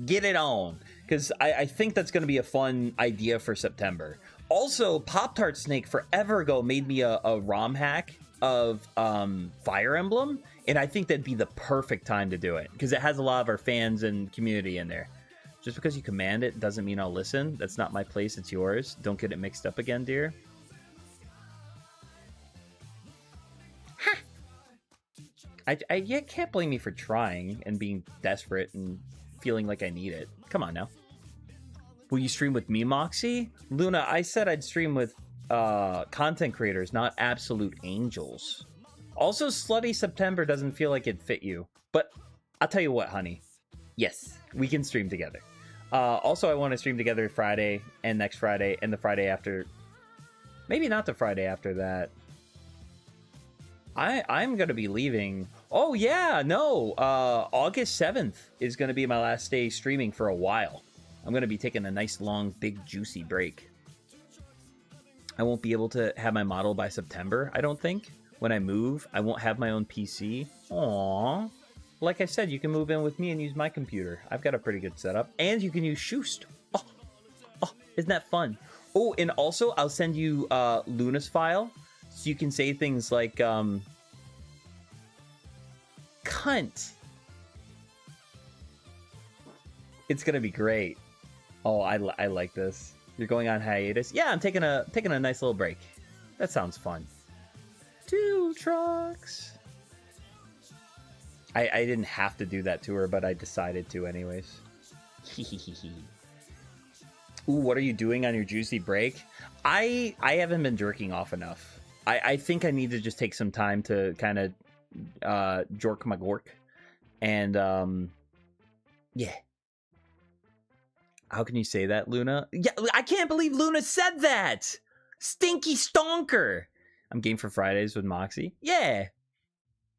get it on. Because I think that's gonna be a fun idea for September. Also, Pop-Tart Snake forever ago made me a ROM hack of Fire Emblem. And I think that'd be the perfect time to do it. Because it has a lot of our fans and community in there. Just because you command it doesn't mean I'll listen. That's not my place, it's yours. Don't get it mixed up again, dear. I can't blame me for trying and being desperate and feeling like I need it. Come on now. Will you stream with me, Moxie? Luna, I said I'd stream with content creators, not absolute angels. Also, Slutty September doesn't feel like it'd fit you. But I'll tell you what, honey. Yes, we can stream together. Also, I want to stream together Friday and next Friday and the Friday after. Maybe not the Friday after that. I'm going to be leaving. Oh, yeah, no. August 7th is going to be my last day streaming for a while. I'm going to be taking a nice, long, big, juicy break. I won't be able to have my model by September, I don't think. When I move, I won't have my own PC. Aww. Like I said, you can move in with me and use my computer. I've got a pretty good setup. And you can use Shoost. Oh, isn't that fun? Oh, and also, I'll send you Luna's file. So you can say things like, cunt. It's gonna be great. Oh, I like this. You're going on hiatus? Yeah, I'm taking a nice little break. That sounds fun. Two trucks. I didn't have to do that to her, but I decided to anyways. Ooh, what are you doing on your juicy break? I haven't been jerking off enough. I think I need to just take some time to kind of jork my gork. And, yeah. How can you say that, Luna? Yeah, I can't believe Luna said that! Stinky stonker! I'm game for Fridays with Moxie. Yeah.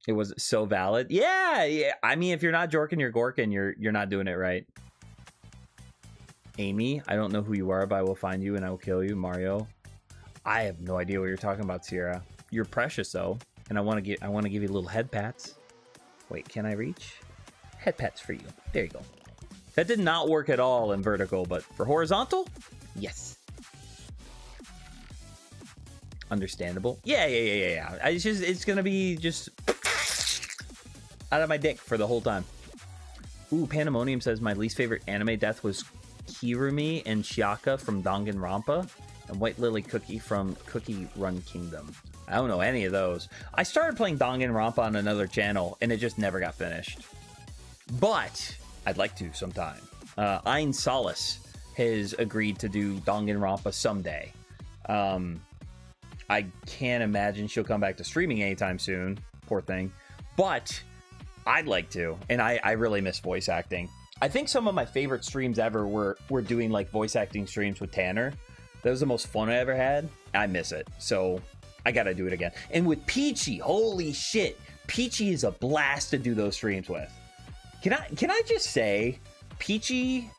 It was so valid. Yeah. I mean, if you're not jorking your gorkin, you're not doing it right. Amy, I don't know who you are, but I will find you and I will kill you. Mario. I have no idea what you're talking about, Sierra. You're precious, though, and I want to give you little head pats. Wait, can I reach? Head pats for you. There you go. That did not work at all in vertical, but for horizontal, yes. Understandable. Yeah. It's gonna be just out of my dick for the whole time. Ooh, Pandemonium says my least favorite anime death was Kirumi and Shiaka from Danganronpa. And White Lily Cookie from Cookie Run Kingdom. I don't know any of those. I started playing Danganronpa on another channel, and it just never got finished. But I'd like to sometime. Ein Solace has agreed to do Danganronpa someday. I can't imagine she'll come back to streaming anytime soon, poor thing, but I'd like to, and I really miss voice acting. I think some of my favorite streams ever were doing like voice acting streams with Tanner. That was the most fun I ever had. I miss it, so I gotta do it again. And with Peachy, holy shit, Peachy is a blast to do those streams with. Can I just say, Peachy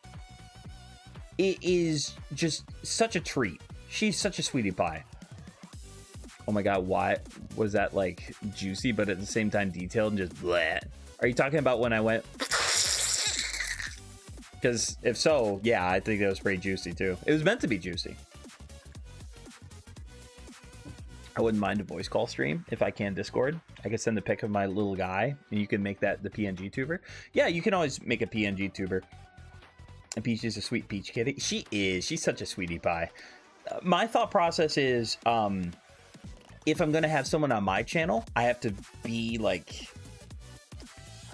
is just such a treat. She's such a sweetie pie. Oh my god, why was that like juicy but at the same time detailed and just bleh? Are you talking about when I went? Because if so, yeah, I think that was pretty juicy too. It was meant to be juicy. I wouldn't mind a voice call stream if I can Discord. I could send a pic of my little guy and you can make that the PNG tuber. Yeah, you can always make a PNG tuber. And Peach is a sweet peach kitty. She is. She's such a sweetie pie. My thought process is, if I'm going to have someone on my channel, I have to be like...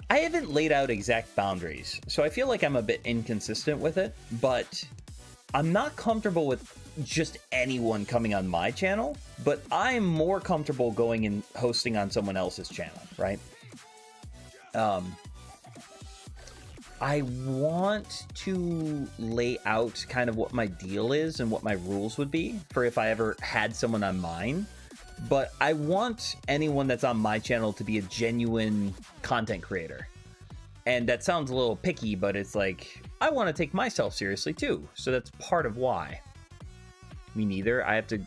I haven't laid out exact boundaries, so I feel like I'm a bit inconsistent with it, but I'm not comfortable with just anyone coming on my channel, but I'm more comfortable going and hosting on someone else's channel, right? I want to lay out kind of what my deal is and what my rules would be for if I ever had someone on mine. But I want anyone that's on my channel to be a genuine content creator. And that sounds a little picky, but it's like, I want to take myself seriously too. So that's part of why. Me neither. I have to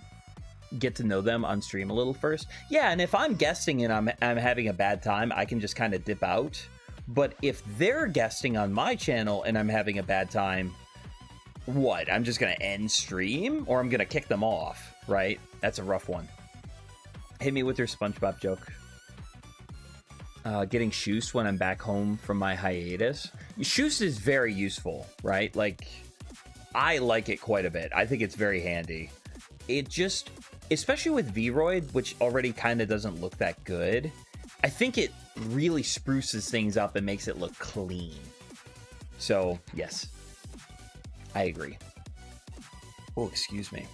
get to know them on stream a little first. Yeah, and if I'm guesting and I'm having a bad time, I can just kind of dip out. But if they're guesting on my channel and I'm having a bad time, what? I'm just going to end stream? Or I'm going to kick them off, right? That's a rough one. Hit me with your SpongeBob joke. Getting Shoost when I'm back home from my hiatus. Shoost is very useful, right? Like, I like it quite a bit. I think it's very handy. It just, especially with Vroid, which already kind of doesn't look that good, I think it really spruces things up and makes it look clean. So, yes. I agree. Oh, excuse me.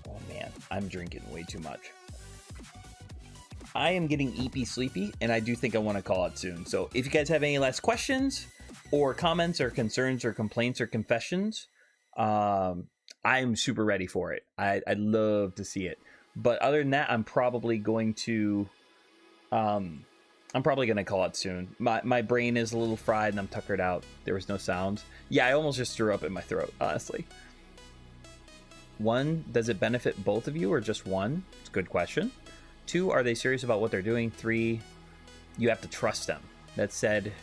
Oh, man. I'm drinking way too much. I am getting EP sleepy, and I do think I want to call it soon. So, if you guys have any last questions, or comments, or concerns, or complaints, or confessions, I'm super ready for it. I'd love to see it. But other than that, I'm probably going to call it soon. My brain is a little fried and I'm tuckered out. There was no sound. Yeah, I almost just threw up in my throat, honestly. 1, does it benefit both of you or just one? It's a good question. 2, are they serious about what they're doing? 3, you have to trust them. That said,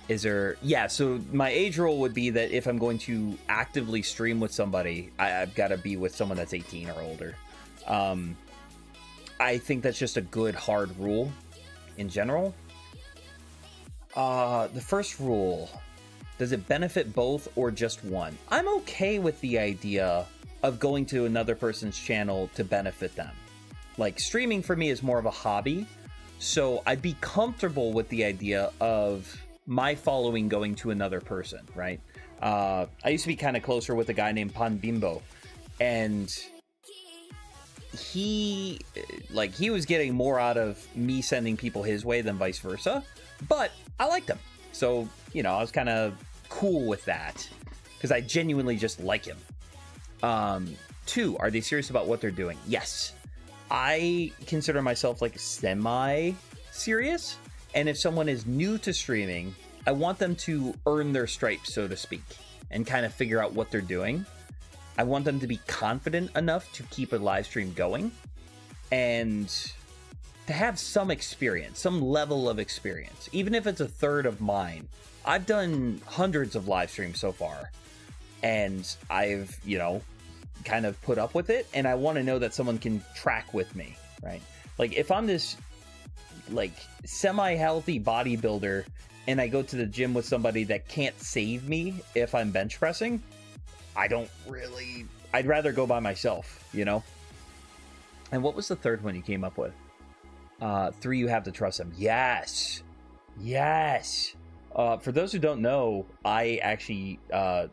is there... Yeah, so my age rule would be that if I'm going to actively stream with somebody, I've got to be with someone that's 18 or older. I think that's just a good hard rule in general. The first rule, does it benefit both or just one? I'm okay with the idea of going to another person's channel to benefit them. Like, streaming for me is more of a hobby, so I'd be comfortable with the idea of my following going to another person, right? I used to be kind of closer with a guy named Pan Bimbo, and he was getting more out of me sending people his way than vice versa, but I liked him. So, you know, I was kind of cool with that because I genuinely just like him. 2, are they serious about what they're doing? Yes. I consider myself like semi-serious, and if someone is new to streaming, I want them to earn their stripes, so to speak, and kind of figure out what they're doing. I want them to be confident enough to keep a live stream going and to have some experience, some level of experience, even if it's a third of mine. I've done hundreds of live streams so far, and I've, you know, kind of put up with it, and I want to know that someone can track with me, right? Like, if I'm this like semi-healthy bodybuilder and I go to the gym with somebody that can't save me if I'm bench pressing, I'd rather go by myself, you know? And what was the third one you came up with? 3, you have to trust them. Yes. For those who don't know, I actually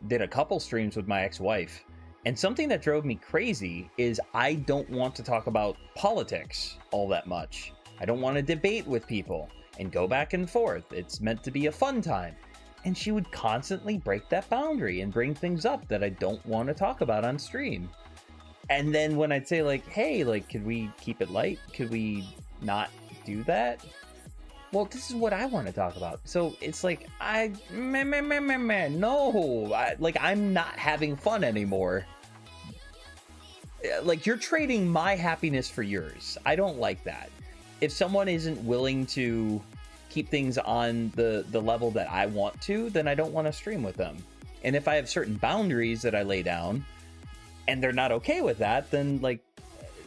did a couple streams with my ex-wife. And something that drove me crazy is I don't want to talk about politics all that much. I don't want to debate with people and go back and forth. It's meant to be a fun time. And she would constantly break that boundary and bring things up that I don't want to talk about on stream. And then when I'd say like, hey, like, could we keep it light? Could we not do that? Well, this is what I want to talk about. So it's like, no, I'm not having fun anymore. Like, you're trading my happiness for yours. I don't like that. If someone isn't willing to keep things on the level that I want to, then I don't want to stream with them. And if I have certain boundaries that I lay down and they're not okay with that, then like,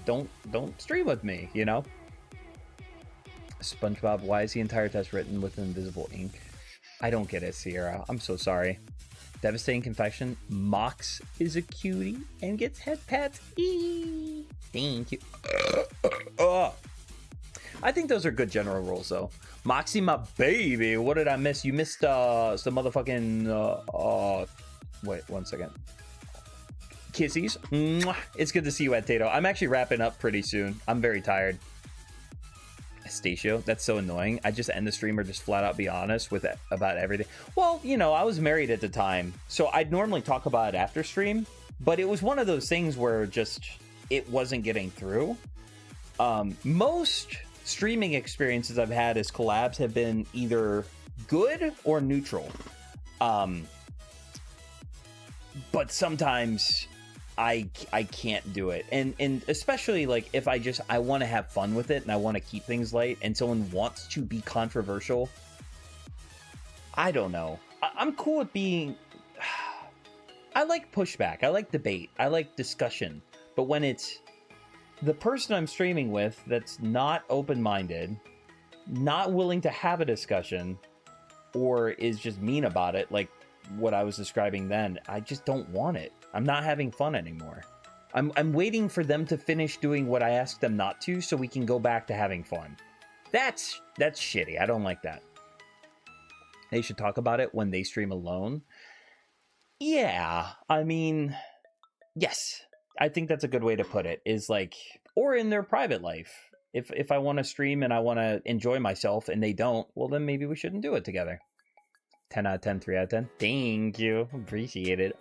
don't stream with me, you know? SpongeBob, why is the entire test written with invisible ink? I don't get it, Sierra. I'm so sorry. Devastating confession. Mox is a cutie and gets head pats. Eee. Thank you. I think those are good general rules, though. Moxie, my baby. What did I miss? You missed some motherfucking... wait, 1 second. Kissies. Mwah. It's good to see you at Tato. I'm actually wrapping up pretty soon. I'm very tired. Statio, that's so annoying. I just end the stream or just flat out be honest with it about everything. Well, you know, I was married at the time, so I'd normally talk about it after stream, but it was one of those things where just it wasn't getting through. Most streaming experiences I've had as collabs have been either good or neutral. But sometimes I can't do it, and especially like if I want to have fun with it and I want to keep things light and someone wants to be controversial, I don't know. I'm cool with being... I like pushback, I like debate, I like discussion, but when it's the person I'm streaming with that's not open-minded, not willing to have a discussion, or is just mean about it, like what I was describing then, I just don't want it. I'm not having fun anymore. I'm waiting for them to finish doing what I asked them not to so we can go back to having fun. That's shitty. I don't like that. They should talk about it when they stream alone. Yeah, I mean, yes. I think that's a good way to put it, is like, or in their private life. If I want to stream and I want to enjoy myself and they don't, well then maybe we shouldn't do it together. 10 out of 10, 3 out of 10. Thank you. Appreciate it.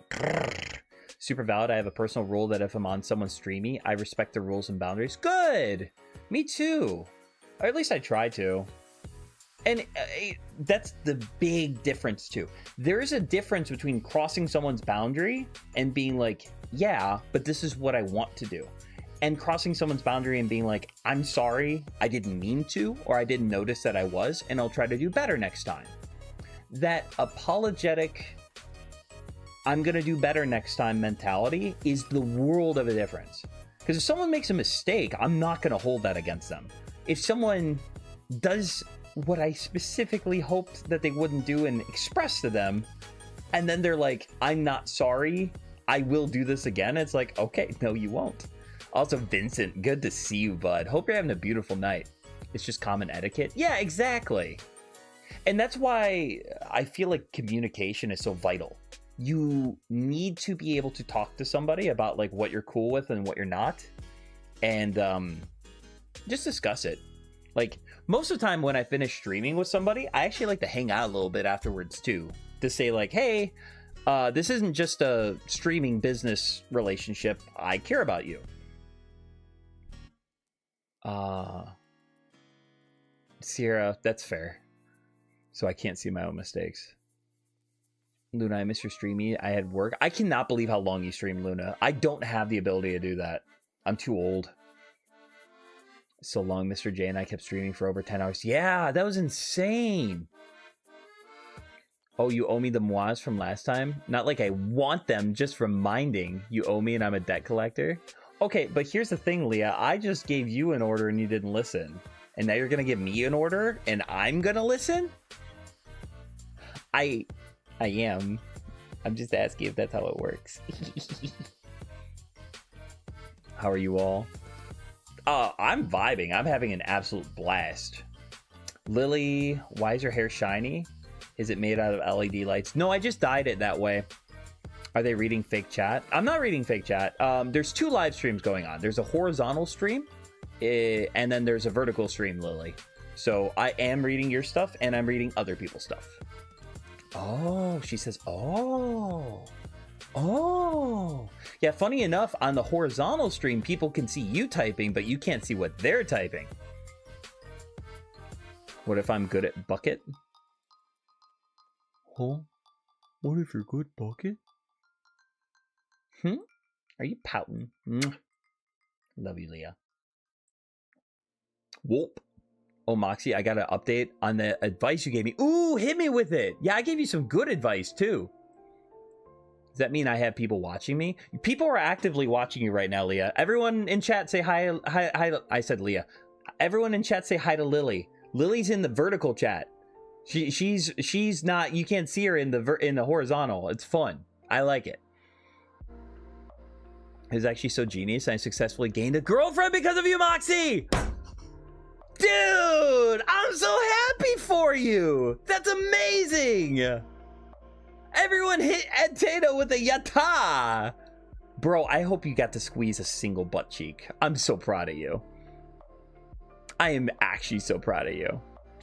Super valid. I have a personal rule that if I'm on someone's streamy, I respect the rules and boundaries. Good. Me too. Or at least I try to. And that's the big difference too. There is a difference between crossing someone's boundary and being like, yeah, but this is what I want to do. And crossing someone's boundary and being like, I'm sorry, I didn't mean to, or I didn't notice that I was, and I'll try to do better next time. That apologetic, I'm gonna do better next time mentality is the world of a difference. Because if someone makes a mistake, I'm not gonna hold that against them. If someone does what I specifically hoped that they wouldn't do and express to them, and then they're like, I'm not sorry, I will do this again, it's like, okay, no you won't. Also, Vincent, good to see you, bud. Hope you're having a beautiful night. It's just common etiquette. Yeah, exactly. And that's why I feel like communication is so vital. You need to be able to talk to somebody about like what you're cool with and what you're not, and just discuss it. Like most of the time when I finish streaming with somebody, I actually like to hang out a little bit afterwards too, to say like, hey, this isn't just a streaming business relationship. I care about you. Sierra, that's fair. So I can't see my own mistakes. Luna, I miss your streamy. I had work. I cannot believe how long you stream, Luna. I don't have the ability to do that. I'm too old. So long, Mr. J and I kept streaming for over 10 hours. Yeah, that was insane. Oh, you owe me the mois from last time? Not like I want them, just reminding. You owe me and I'm a debt collector. Okay, but here's the thing, Leah. I just gave you an order and you didn't listen. And now you're going to give me an order and I'm going to listen? I am. I'm just asking if that's how it works. How are you all? I'm vibing. I'm having an absolute blast. Lily, why is your hair shiny? Is it made out of LED lights? No, I just dyed it that way. Are they reading fake chat? I'm not reading fake chat. There's 2 live streams going on. There's a horizontal stream, and then there's a vertical stream, Lily. So I am reading your stuff, and I'm reading other people's stuff. Oh, she says, oh. Oh. Yeah, funny enough, on the horizontal stream, people can see you typing, but you can't see what they're typing. What if I'm good at bucket? Huh? What if you're good bucket? Are you pouting? Love you, Leah. Whoop. Oh, Moxie, I got an update on the advice you gave me. Ooh, hit me with it. Yeah, I gave you some good advice, too. Does that mean I have people watching me? People are actively watching you right now, Leah. Everyone in chat say hi. Hi. I said Leah. Everyone in chat say hi to Lily. Lily's in the vertical chat. She's not. You can't see her in the horizontal. It's fun. I like it. It's actually so genius. I successfully gained a girlfriend because of you, Moxie. Dude, I'm so happy for you. That's amazing. Everyone hit Ed Tato with a yatta. Bro, I hope you got to squeeze a single butt cheek. I'm so proud of you. I am actually so proud of you.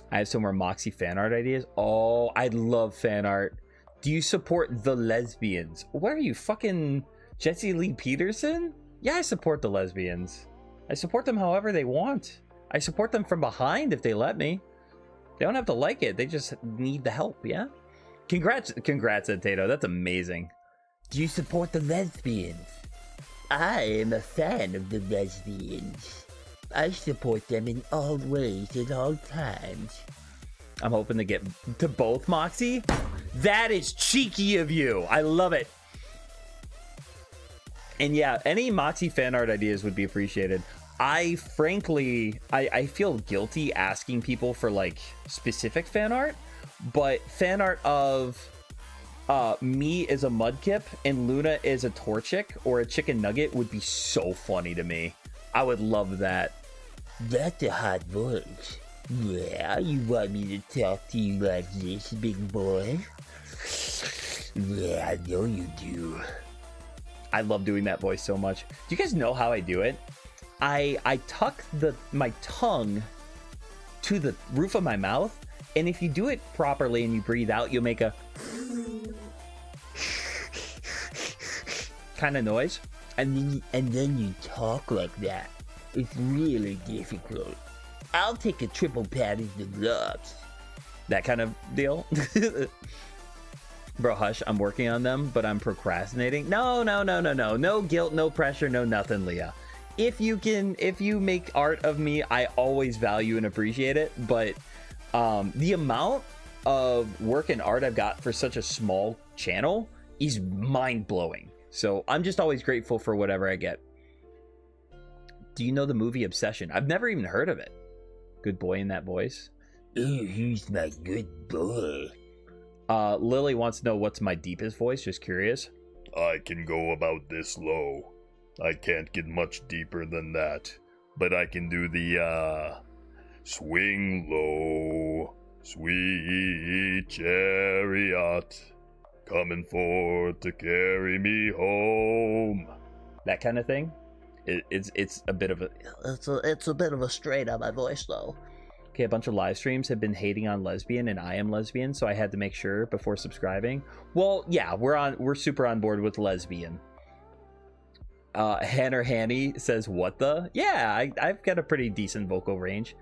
I have some more Moxie fan art ideas. Oh, I love fan art. Do you support the lesbians? What are you, fucking Jesse Lee Peterson? Yeah, I support the lesbians. I support them however they want. I support them from behind if they let me. They don't have to like it. They just need the help, yeah? Congrats, Ed Tato. That's amazing. Do you support the lesbians? I am a fan of the lesbians. I support them in all ways at all times. I'm hoping to get to both, Moxie. That is cheeky of you. I love it. And yeah, any Moxie fan art ideas would be appreciated. I frankly feel guilty asking people for like specific fan art, but fan art of me as a mudkip and Luna as a Torchic or a chicken nugget would be so funny to me. I would love that. That's a hot voice. Yeah, you want me to talk to you like this, big boy? Yeah, I know you do. I love doing that voice so much. Do you guys know how I do it? I tuck my tongue to the roof of my mouth, and if you do it properly and you breathe out, you'll make a kind of noise. And then you talk like that. It's really difficult. I'll take a triple pat as the gloves. That kind of deal. Bro, hush, I'm working on them, but I'm procrastinating. No. No guilt, no pressure, no nothing, Leah. If you make art of me, I always value and appreciate it. But the amount of work and art I've got for such a small channel is mind-blowing. So I'm just always grateful for whatever I get. Do you know the movie Obsession? I've never even heard of it. Good boy in that voice. Ooh, who's my good boy? Lily wants to know what's my deepest voice. Just curious. I can go about this low. I can't get much deeper than that. But I can do the, swing low, sweet chariot, coming forth to carry me home. That kind of thing? It's a bit of a... It's a bit of a strain on my voice, though. Okay, a bunch of live streams have been hating on lesbian, and I am lesbian, so I had to make sure before subscribing. Well, yeah, we're super on board with lesbian. Hanner Hanny says, what the? Yeah, I've got a pretty decent vocal range.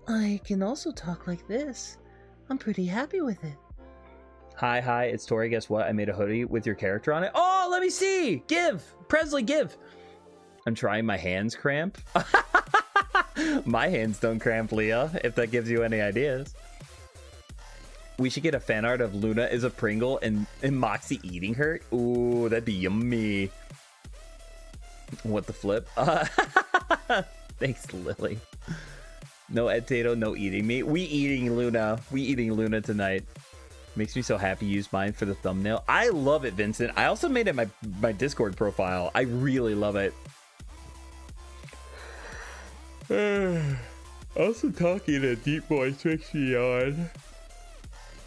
I can also talk like this. I'm pretty happy with it. Hi, it's Tori. Guess what? I made a hoodie with your character on it. Oh, let me see. Give. Presley, give. I'm trying. My hands cramp. My hands don't cramp, Leah, if that gives you any ideas. We should get a fan art of Luna as a Pringle and Moxie eating her. Ooh, that'd be yummy. What the flip? Thanks, Lily. No Ed Tato, no eating me. We eating Luna tonight. Makes me so happy. Use mine for the thumbnail. I love it, Vincent. I also made it my Discord profile. I really love it. Also talking in a deep voice makes me yawn.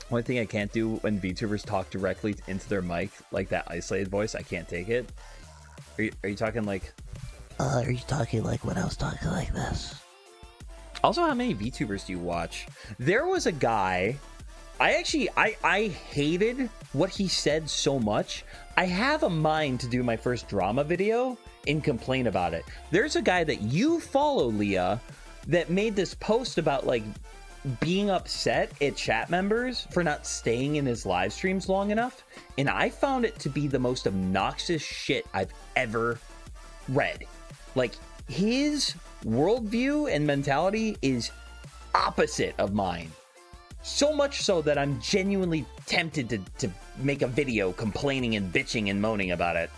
One thing I can't do when VTubers talk directly into their mic, like that isolated voice, I can't take it. Are you talking like... Are you talking like when I was talking like this? Also, how many VTubers do you watch? There was a guy... I hated what he said so much. I have a mind to do my first drama video and complain about it. There's a guy that you follow, Leah, that made this post about like being upset at chat members for not staying in his live streams long enough, and I found it to be the most obnoxious shit I've ever read. Like, his worldview and mentality is opposite of mine. So much so that I'm genuinely tempted to make a video complaining and bitching and moaning about it.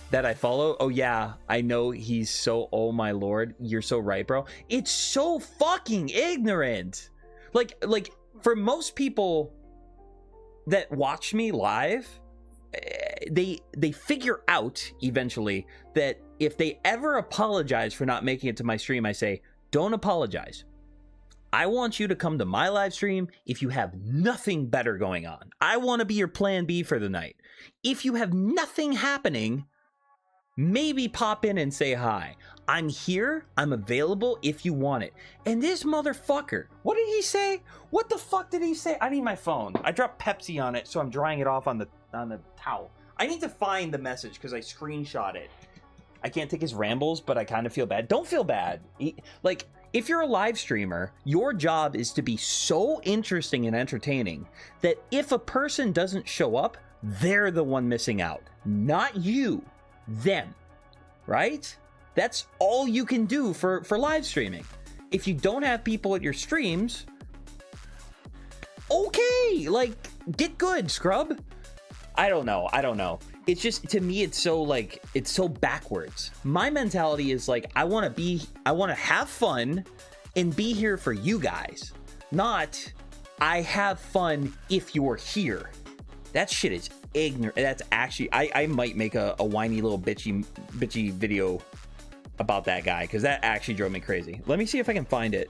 That I follow? Oh yeah, I know he's so... Oh my lord, you're so right, bro. It's so fucking ignorant. Like for most people that watch me live, they figure out eventually that if they ever apologize for not making it to my stream, I say, don't apologize. I want you to come to my live stream if you have nothing better going on. I want to be your plan B for the night. If you have nothing happening, maybe pop in and say hi. I'm here. I'm available if you want it. And this motherfucker, what did he say? What the fuck did he say? I need my phone. I dropped Pepsi on it, so I'm drying it off on the towel. I need to find the message because I screenshot it. I can't take his rambles, but I kind of feel bad. Don't feel bad. Like, if you're a live streamer, your job is to be so interesting and entertaining that if a person doesn't show up, they're the one missing out. Not you. Them. Right? That's all you can do for live streaming. If you don't have people at your streams, okay, like, get good, scrub. I don't know. It's just, to me, it's so backwards. My mentality is like, I want to have fun and be here for you guys. Not, I have fun if you're here. That shit is ignorant. That's actually, I might make a whiny little bitchy video about that guy, because that actually drove me crazy. Let me see if I can find it.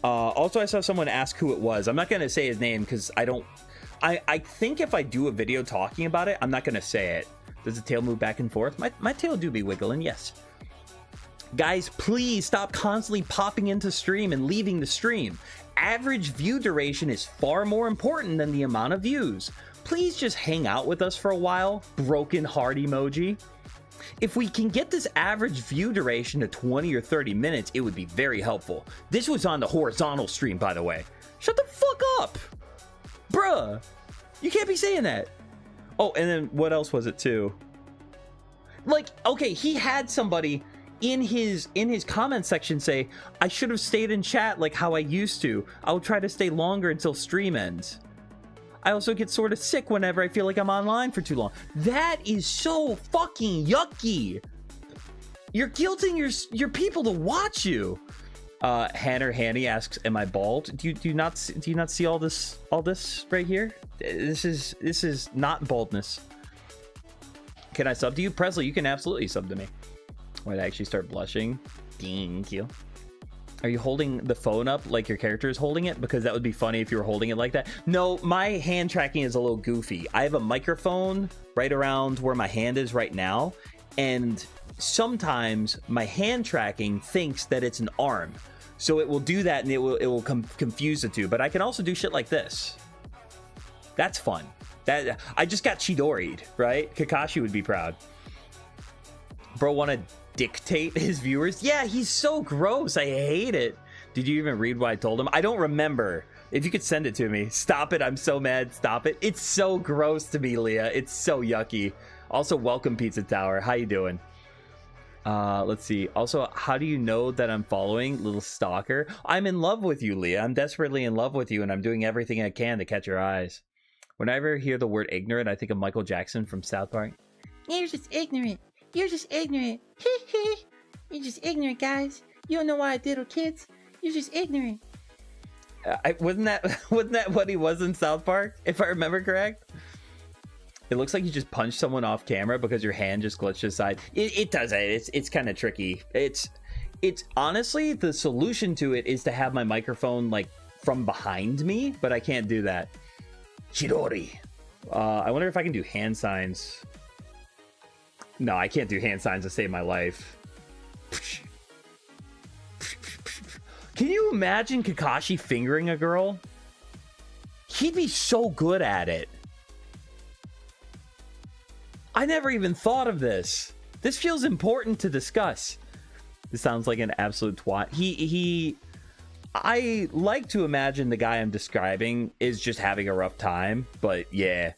Also, I saw someone ask who it was. I'm not going to say his name because I think if I do a video talking about it, I'm not going to say it. Does the tail move back and forth? My tail do be wiggling, yes. Guys, please stop constantly popping into stream and leaving the stream. Average view duration is far more important than the amount of views. Please just hang out with us for a while. Broken heart emoji. If we can get this average view duration to 20 or 30 minutes, it would be very helpful. This was on the horizontal stream, by the way. Shut the fuck up! Bruh! You can't be saying that. Oh, and then what else was it too? Like, okay, he had somebody in his comment section say, I should have stayed in chat like how I used to. I'll try to stay longer until stream ends. I also get sort of sick whenever I feel like I'm online for too long. That is so fucking yucky. You're guilting your people to watch you. Hanner Hanny asks, am I bald? Do you not see all this right here? This is not baldness. Can I sub to you? Presley, you can absolutely sub to me. Why'd I actually start blushing? Thank you. Are you holding the phone up like your character is holding it? Because that would be funny if you were holding it like that. No, my hand tracking is a little goofy. I have a microphone right around where my hand is right now, and sometimes my hand tracking thinks that it's an arm. So it will do that, and it will confuse the two. But I can also do shit like this. That's fun. That I just got Chidori'd, right? Kakashi would be proud. Bro want to dictate his viewers? Yeah, he's so gross. I hate it. Did you even read what I told him? I don't remember. If you could send it to me. Stop it. I'm so mad. Stop it. It's so gross to me, Leah. It's so yucky. Also, welcome, Pizza Tower. How you doing? Let's see. Also, how do you know that I'm following? Little stalker. I'm in love with you, Leah. I'm desperately in love with you, and I'm doing everything I can to catch your eyes. Whenever I hear the word ignorant, I think of Michael Jackson from South Park. You're just ignorant. You're just ignorant. You're just ignorant, guys. You don't know why I diddle kids. You're just ignorant. Wasn't that what he was in South Park, if I remember correct? It looks like you just punched someone off camera because your hand just glitched aside. It does it. It's kind of tricky. It's honestly, the solution to it is to have my microphone like from behind me, but I can't do that. Chidori. I wonder if I can do hand signs. No, I can't do hand signs to save my life. Can you imagine Kakashi fingering a girl? He'd be so good at it. I never even thought of this. This feels important to discuss. This sounds like an absolute twat. I like to imagine the guy I'm describing is just having a rough time, but yeah.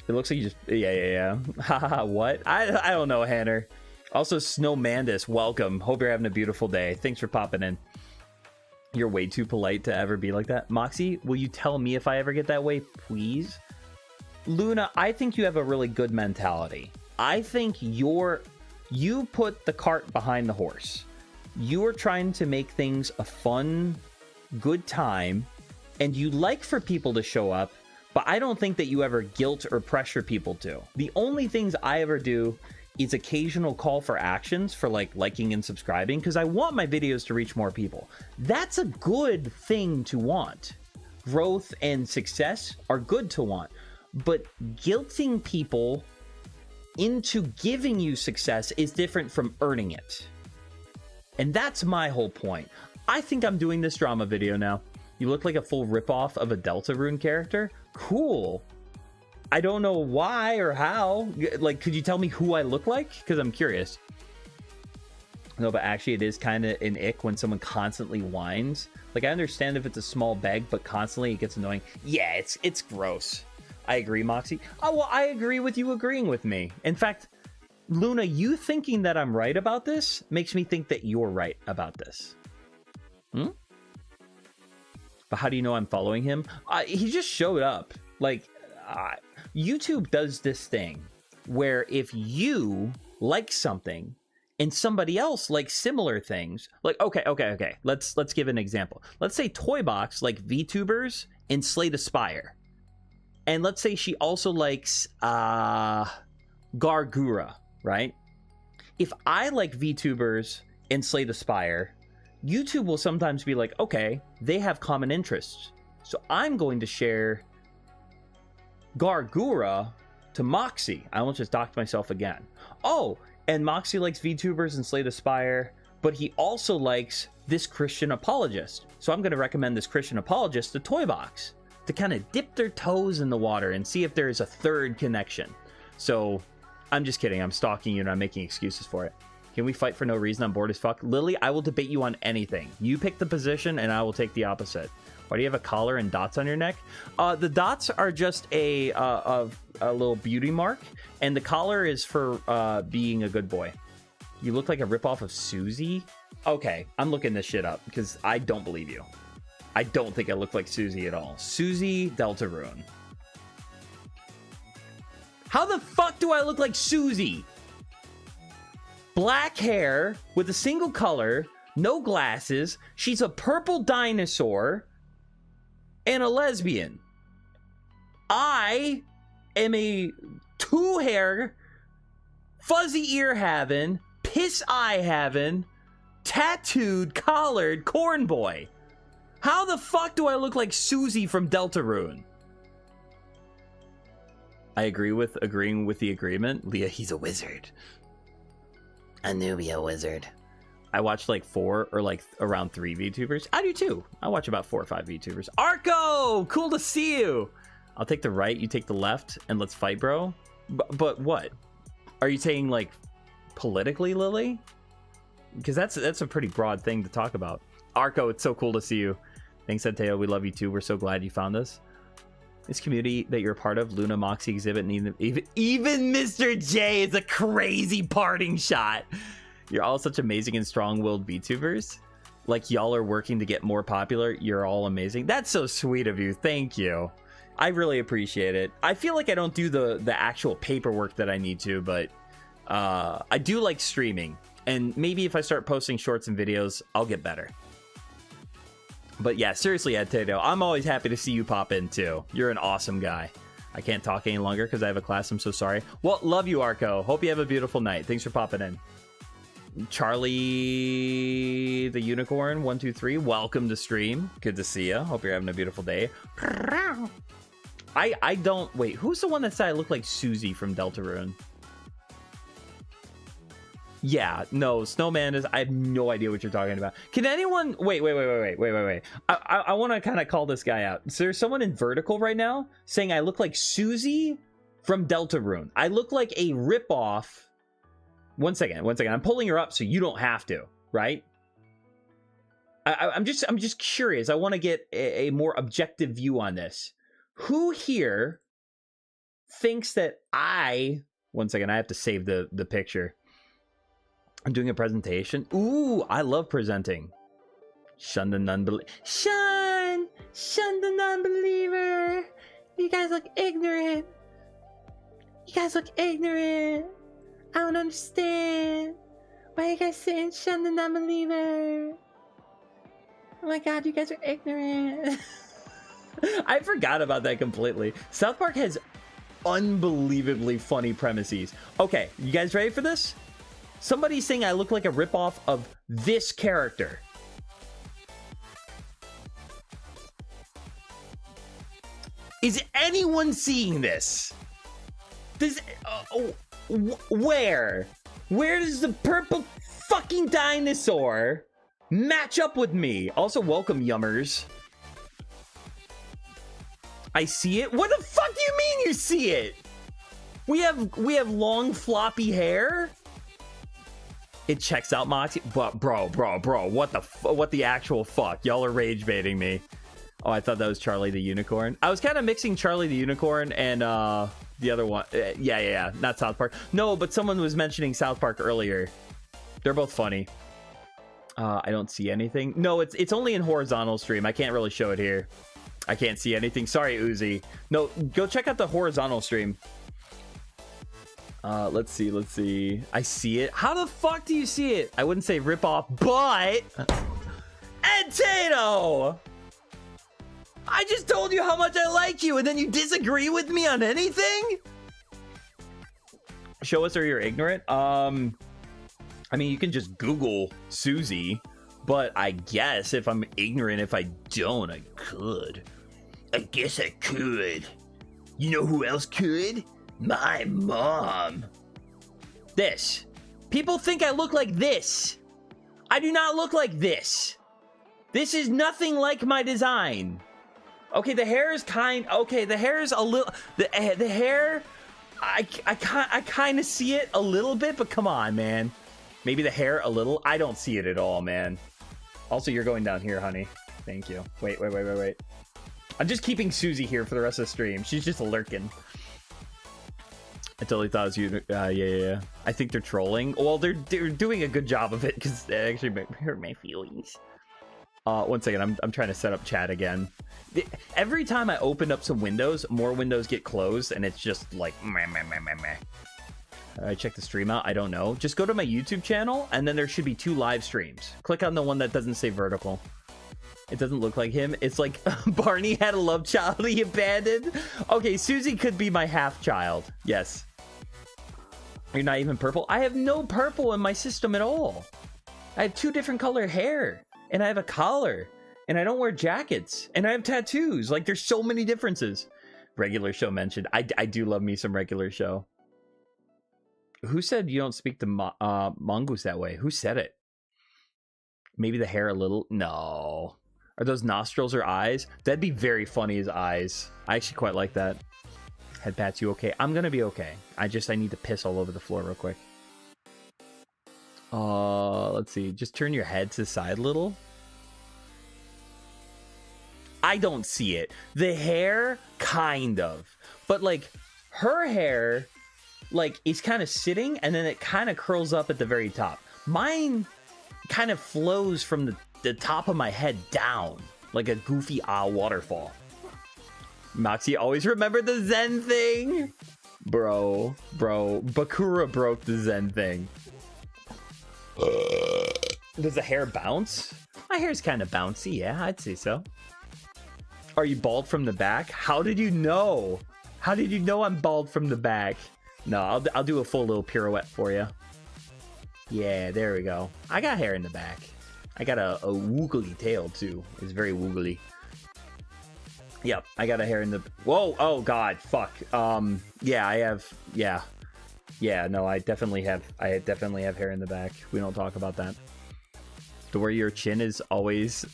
It looks like you just... Yeah. Haha, what? I don't know, Hanner. Also, Snow Mandus, welcome. Hope you're having a beautiful day. Thanks for popping in. You're way too polite to ever be like that. Moxie, will you tell me if I ever get that way, please? Luna, I think you have a really good mentality. I think you put the cart behind the horse. You are trying to make things a fun, good time, and you like for people to show up, but I don't think that you ever guilt or pressure people to. The only things I ever do is occasional call for actions for like liking and subscribing, because I want my videos to reach more people. That's a good thing to want. Growth and success are good to want, but guilting people into giving you success is different from earning it. And that's my whole point. I think I'm doing this drama video now. You look like a full ripoff of a Deltarune character. Cool. I don't know why or how. Like, could you tell me who I look like? Because I'm curious. No, but actually it is kind of an ick when someone constantly whines. Like, I understand if it's a small bag, but constantly it gets annoying. Yeah, it's gross. I agree, Moxie. Oh, well, I agree with you agreeing with me. In fact, Luna, you thinking that I'm right about this makes me think that you're right about this. But how do you know I'm following him? He just showed up. Like, YouTube does this thing where if you like something and somebody else likes similar things, like, okay. Let's give an example. Let's say Toybox like VTubers and Slay the Spire. And let's say she also likes Gargura, right? If I like VTubers and Slay the Spire, YouTube will sometimes be like, okay, they have common interests, so I'm going to share Gargura to Moxie. I almost just docked myself again. Oh, and Moxie likes VTubers and Slay the Spire, but he also likes this Christian apologist. So I'm going to recommend this Christian apologist to Toybox to kind of dip their toes in the water and see if there is a third connection. So I'm just kidding. I'm stalking you and I'm making excuses for it. Can we fight for no reason? I'm bored as fuck. Lily, I will debate you on anything. You pick the position and I will take the opposite. Why do you have a collar and dots on your neck? The dots are just a little beauty mark, and the collar is for being a good boy. You look like a ripoff of Susie? Okay, I'm looking this shit up because I don't believe you. I don't think I look like Susie at all. Susie Deltarune. How the fuck do I look like Susie? Black hair with a single color, no glasses. She's a purple dinosaur and a lesbian. I am a two-hair, fuzzy ear having, piss eye having, tattooed, collared corn boy. How the fuck do I look like Susie from Deltarune? I agree with agreeing with the agreement. Leah, he's a wizard. A Nubia wizard. I watched like 4 or like around 3 VTubers. I do too. I watch about 4 or 5 VTubers. Arco! Cool to see you! I'll take the right, you take the left, and let's fight, bro. But what? Are you saying like politically, Lily? Because that's a pretty broad thing to talk about. Arco, it's so cool to see you. Thanks, Teo. We love you too. We're so glad you found us. This community that you're a part of, Luna, Moxie, Exhibit, and even Mr. J is a crazy parting shot. You're all such amazing and strong-willed VTubers. Like, y'all are working to get more popular. You're all amazing. That's so sweet of you. Thank you. I really appreciate it. I feel like I don't do the actual paperwork that I need to, but I do like streaming. And maybe if I start posting shorts and videos, I'll get better. But yeah, seriously, Ed Tato, I'm always happy to see you pop in too. You're an awesome guy. I can't talk any longer because I have a class. I'm so sorry. Well, love you, Arco. Hope you have a beautiful night. Thanks for popping in. Charlie the Unicorn 123, welcome to stream. Good to see you. Hope you're having a beautiful day. I don't wait. Who's the one that said I look like Susie from Deltarune? Yeah, no, Snowman is. I have no idea what you're talking about. Can anyone wait? I want to kind of call this guy out. So there's someone in Vertical right now saying I look like Susie from Deltarune. I look like a ripoff. One second. I'm pulling her up so you don't have to, right? I'm just curious. I want to get a more objective view on this. Who here thinks that one second, I have to save the picture. I'm doing a presentation. Ooh, I love presenting. Shun the non-believer. Shun the non-believer. You guys look ignorant. I don't understand. Why are you guys saying shun the non-believer? Oh my god, you guys are ignorant. I forgot about that completely. South Park has unbelievably funny premises. Okay, you guys ready for this? Somebody's saying I look like a ripoff of this character. Is anyone seeing this? Where? Where does the purple fucking dinosaur match up with me? Also, welcome, yummers. I see it. What the fuck do you mean you see it? We have long floppy hair. It checks out, Moxie. But bro, what the actual fuck? Y'all are rage baiting me. Oh, I thought that was Charlie the Unicorn. I was kind of mixing Charlie the Unicorn and the other one. Yeah, not South Park. No, but someone was mentioning South Park earlier. They're both funny. I don't see anything. No, it's only in horizontal stream. I can't really show it here. I can't see anything. Sorry, Uzi. No, go check out the horizontal stream. Let's see. I see it. How the fuck do you see it? I wouldn't say rip off, but Ed Tato! I just told you how much I like you, and then you disagree with me on anything? Show us or you're ignorant? I mean, you can just Google Susie, but I guess if I'm ignorant, if I don't, I could. I guess I could. You know who else could? My mom. This. People think I look like this. I do not look like this. This is nothing like my design. Okay, the hair is the hair is a little, the hair, I kind of see it a little bit, but come on, man. Maybe the hair a little. I don't see it at all, man. Also, you're going down here, honey. Thank you. Wait. I'm just keeping Susie here for the rest of the stream. She's just lurking. I totally thought it was you. Yeah. I think they're trolling. Well, they're doing a good job of it because they actually hurt my feelings. One second. I'm trying to set up chat again. Every time I open up some windows, more windows get closed, and it's just like meh. I check the stream out. I don't know. Just go to my YouTube channel, and then there should be 2 live streams. Click on the one that doesn't say vertical. It doesn't look like him. It's like Barney had a love child he abandoned. Okay, Susie could be my half child. Yes. You're not even purple? I have no purple in my system at all. I have 2 different color hair, and I have a collar, and I don't wear jackets, and I have tattoos. Like, there's so many differences. Regular Show mentioned. I do love me some Regular Show. Who said you don't speak to Mongoose that way? Who said it? Maybe the hair a little? No. Are those nostrils or eyes? That'd be very funny as eyes. I actually quite like that. Head pats, you okay? I'm gonna be okay. I need to piss all over the floor real quick. Let's see. Just turn your head to the side a little. I don't see it. The hair, kind of. But, like, her hair, like, is kind of sitting, and then it kind of curls up at the very top. Mine kind of flows from the top of my head down, like a goofy waterfall. Moxie always remember the Zen thing. Bro, Bakura broke the Zen thing. Does the hair bounce? My hair's kind of bouncy, yeah, I'd say so. Are you bald from the back? How did you know? How did you know I'm bald from the back? No, I'll do a full little pirouette for you. Yeah, there we go. I got hair in the back. I got a woogly tail too. It's very woogly. Yep, I got a hair in the... Whoa, oh god, fuck. Yeah, I have... Yeah. Yeah, no, I definitely have hair in the back. We don't talk about that. To where your chin is always...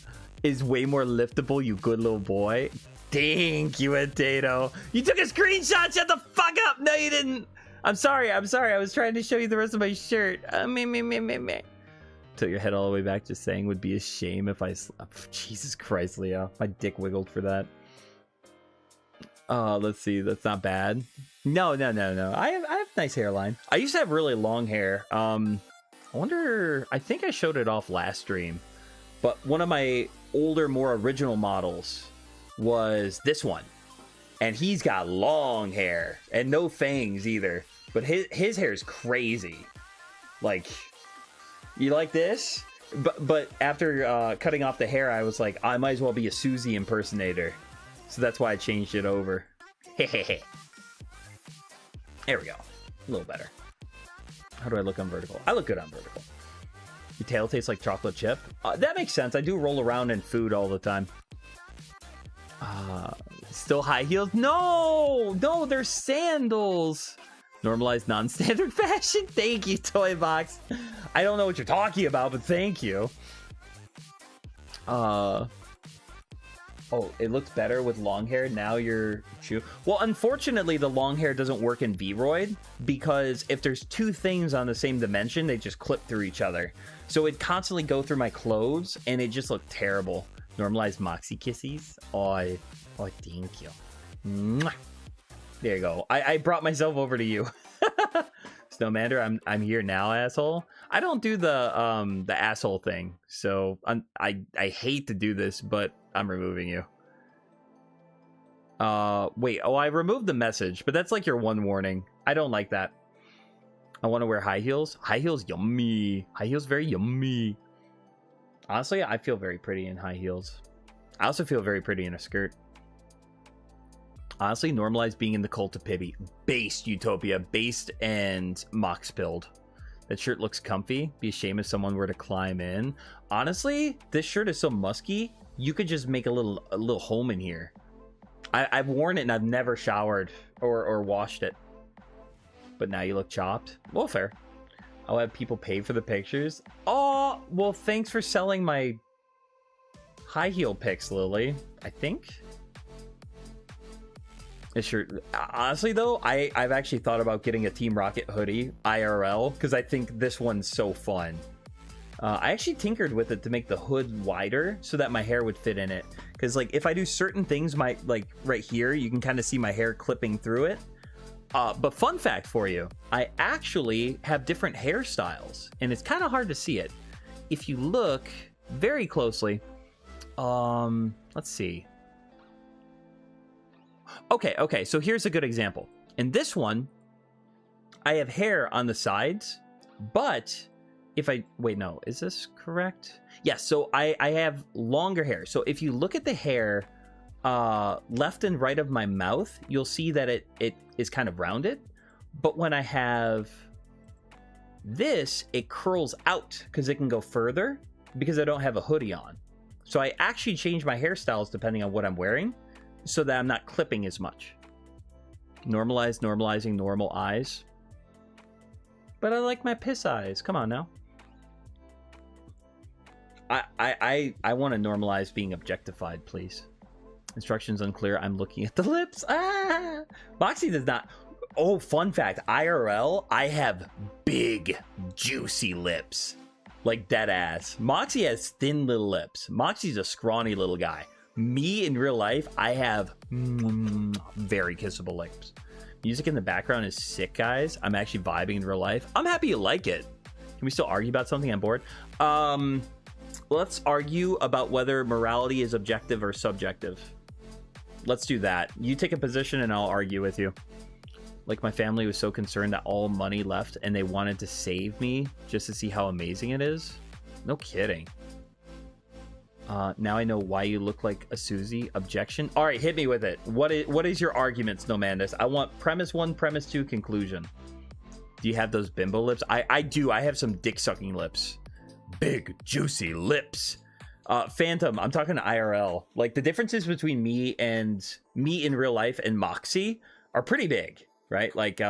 is way more liftable, you good little boy. Thank you, Potato. You took a screenshot, shut the fuck up! No, you didn't! I'm sorry. I was trying to show you the rest of my shirt. Me. Tilt your head all the way back, just saying would be a shame if I... Jesus Christ, Leo. My dick wiggled for that. Let's see. That's not bad. No. I have nice hairline. I used to have really long hair. I wonder... I think I showed it off last stream. But one of my older, more original models was this one. And he's got long hair. And no fangs either. But his hair is crazy. Like... You like this? But after cutting off the hair, I was like, I might as well be a Susie impersonator. So that's why I changed it over. There we go. A little better. How do I look on vertical? I look good on vertical. Your tail tastes like chocolate chip? That makes sense. I do roll around in food all the time. Still high heels? No, they're sandals. Normalized non-standard fashion? Thank you, Toy Box. I don't know what you're talking about, but thank you. Oh, it looks better with long hair. Now you're... Well, unfortunately, the long hair doesn't work in V-Roid because if there's two things on the same dimension, they just clip through each other. So it'd constantly go through my clothes, and it just looked terrible. Normalized Moxie Kissies? Oh, thank you. Mwah. There you go. I brought myself over to you. Snowmander, I'm here now, asshole. I don't do the asshole thing, so I hate to do this, but I'm removing you. Wait, I removed the message, but that's like your one warning. I don't like that. I want to wear high heels. High heels, yummy. High heels, very yummy. Honestly, I feel very pretty in high heels. I also feel very pretty in a skirt. Honestly, normalize being in the cult of Pibby. Based Utopia, based and mox pilled. That shirt looks comfy. Be a shame if someone were to climb in. Honestly, this shirt is so musky. You could just make a little home in here. I've worn it and I've never showered or washed it. But now you look chopped. Well, fair. I'll have people pay for the pictures. Oh, well, thanks for selling my high heel pics, Lily. I think. This shirt, honestly though, I've actually thought about getting a Team Rocket hoodie IRL because I think this one's so fun. I actually tinkered with it to make the hood wider so that my hair would fit in it. Because like if I do certain things, like right here, you can kind of see my hair clipping through it. But fun fact for you, I actually have different hairstyles, and it's kind of hard to see it. If you look very closely, let's see. Okay, so here's a good example. In this one, I have hair on the sides, but if I... Wait, no, is this correct? Yes, so I have longer hair. So if you look at the hair left and right of my mouth, you'll see that it is kind of rounded. But when I have this, it curls out because it can go further because I don't have a hoodie on. So I actually change my hairstyles depending on what I'm wearing, so that I'm not clipping as much. Normalizing normal eyes. But I like my piss eyes. Come on now. I want to normalize being objectified, please. Instructions unclear. I'm looking at the lips. Moxie does not. Oh, fun fact. IRL, I have big, juicy lips. Like dead ass. Moxie has thin little lips. Moxie's a scrawny little guy. Me in real life, I have very kissable lips. Music in the background is sick, guys. I'm actually vibing in real life. I'm happy you like it. Can we still argue about something? I'm bored. Let's argue about whether morality is objective or subjective. Let's do that. You take a position and I'll argue with you. Like my family was so concerned that all money left and they wanted to save me just to see how amazing it is. No kidding. Now I know why you look like a Susie. Objection. All right, hit me with it. What is your argument, Snowmandus? I want premise 1, premise 2, conclusion. Do you have those bimbo lips? I do. I have some dick-sucking lips. Big, juicy lips. Phantom, I'm talking to IRL. Like, the differences between me in real life and Moxie are pretty big, right? Like,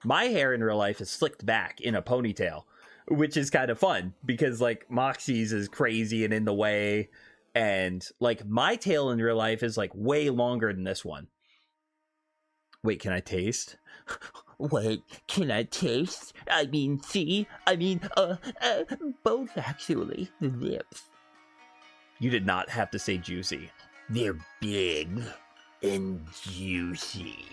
my hair in real life is slicked back in a ponytail, which is kind of fun because, like, Moxie's is crazy and in the way. And, like, my tail in real life is, like, way longer than this one. Wait, can I taste? Wait, can I taste? I mean, see? I mean, both, actually. The lips. You did not have to say juicy. They're big and juicy.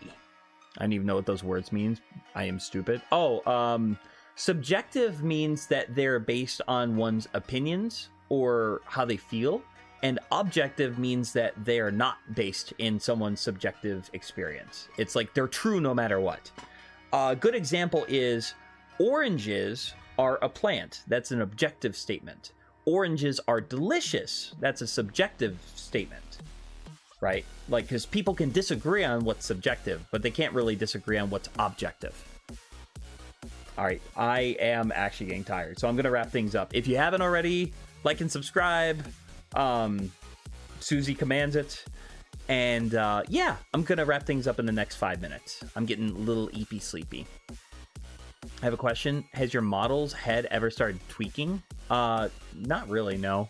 I don't even know what those words mean. I am stupid. Oh, subjective means that they're based on one's opinions or how they feel. And objective means that they are not based in someone's subjective experience. It's like they're true no matter what. A good example is oranges are a plant. That's an objective statement. Oranges are delicious. That's a subjective statement, right? Like, because people can disagree on what's subjective, but they can't really disagree on what's objective. All right, I am actually getting tired, so I'm going to wrap things up. If you haven't already, like and subscribe. Susie commands it. And yeah, I'm going to wrap things up in the next 5 minutes. I'm getting a little eepy sleepy. I have a question. Has your model's head ever started tweaking? Not really, no.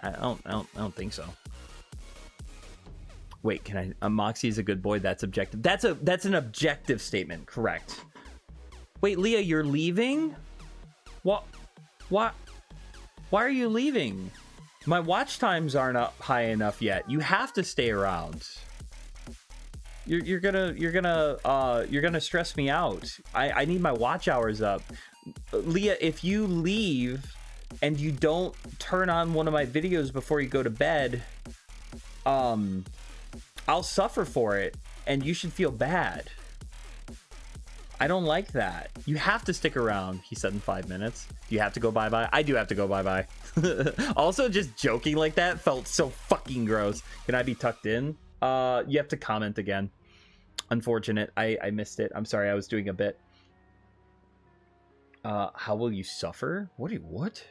I don't think so. Wait, can I? Moxie is a good boy. That's objective. That's an objective statement. Correct. Wait, Leah, you're leaving? What? Why are you leaving? My watch times aren't up high enough yet. You have to stay around. You're gonna stress me out. I need my watch hours up. Leah, if you leave and you don't turn on one of my videos before you go to bed, I'll suffer for it, and you should feel bad. I don't like that. You have to stick around, he said in 5 minutes. Do you have to go bye-bye? I do have to go bye-bye. Also, just joking like that felt so fucking gross. Can I be tucked in? You have to comment again. Unfortunate. I missed it. I'm sorry, I was doing a bit. How will you suffer? What?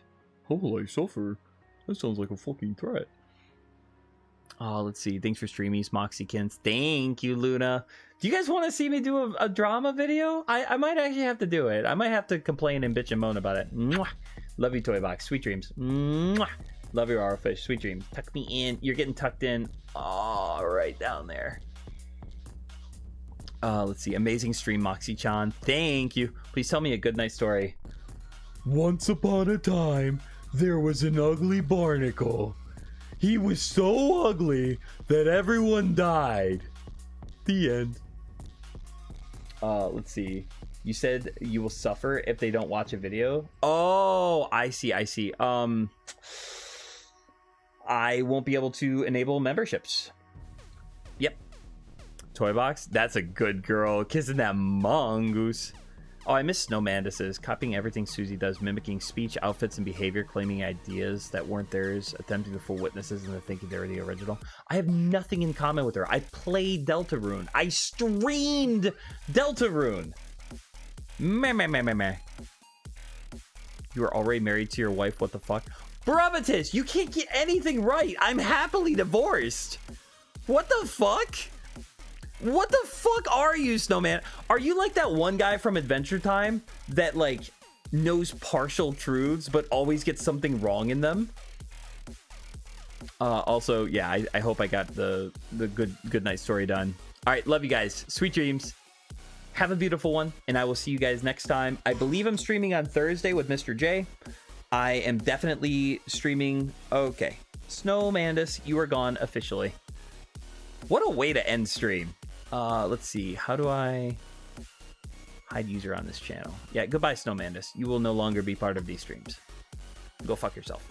How will I suffer? That sounds like a fucking threat. Oh, let's see. Thanks for streamies, Moxiekins. Thank you, Luna. Do you guys want to see me do a drama video? I might actually have to do it. I might have to complain and bitch and moan about it. Mwah. Love you, Toy Box. Sweet dreams. Mwah. Love your Arrowfish. Sweet dreams. Tuck me in. You're getting tucked in. Oh, right down there. Let's see. Amazing stream, Moxie-chan. Thank you. Please tell me a good night story. Once upon a time, there was an ugly barnacle. He was so ugly that everyone died. The end. Let's see. You said you will suffer if they don't watch a video. Oh, I see. I won't be able to enable memberships. Yep. Toy Box. That's a good girl. Kissing that mongoose. Oh, I miss Snow Mandises. Copying everything Susie does, mimicking speech, outfits, and behavior, claiming ideas that weren't theirs, attempting to fool witnesses into thinking they're the original. I have nothing in common with her. I played Deltarune. I streamed Deltarune. Meh. You are already married to your wife. What the fuck? Bravatis, you can't get anything right. I'm happily divorced. What the fuck? What the fuck are you, Snowman? Are you like that one guy from Adventure Time that, like, knows partial truths but always gets something wrong in them? Also, yeah, I hope I got the good night story done. All right, love you guys. Sweet dreams. Have a beautiful one, and I will see you guys next time. I believe I'm streaming on Thursday with Mr. J. I am definitely streaming. Okay, Snowmandus, you are gone officially. What a way to end stream. Let's see. How do I hide user on this channel? Yeah, goodbye, Snowmandus. You will no longer be part of these streams. Go fuck yourself.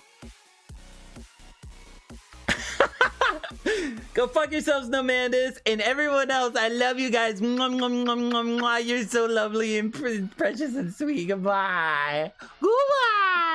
Go fuck yourself, Snowmandus, and everyone else. I love you guys. Mwah, mwah, mwah, mwah, mwah. You're so lovely and precious and sweet. Goodbye. Goodbye.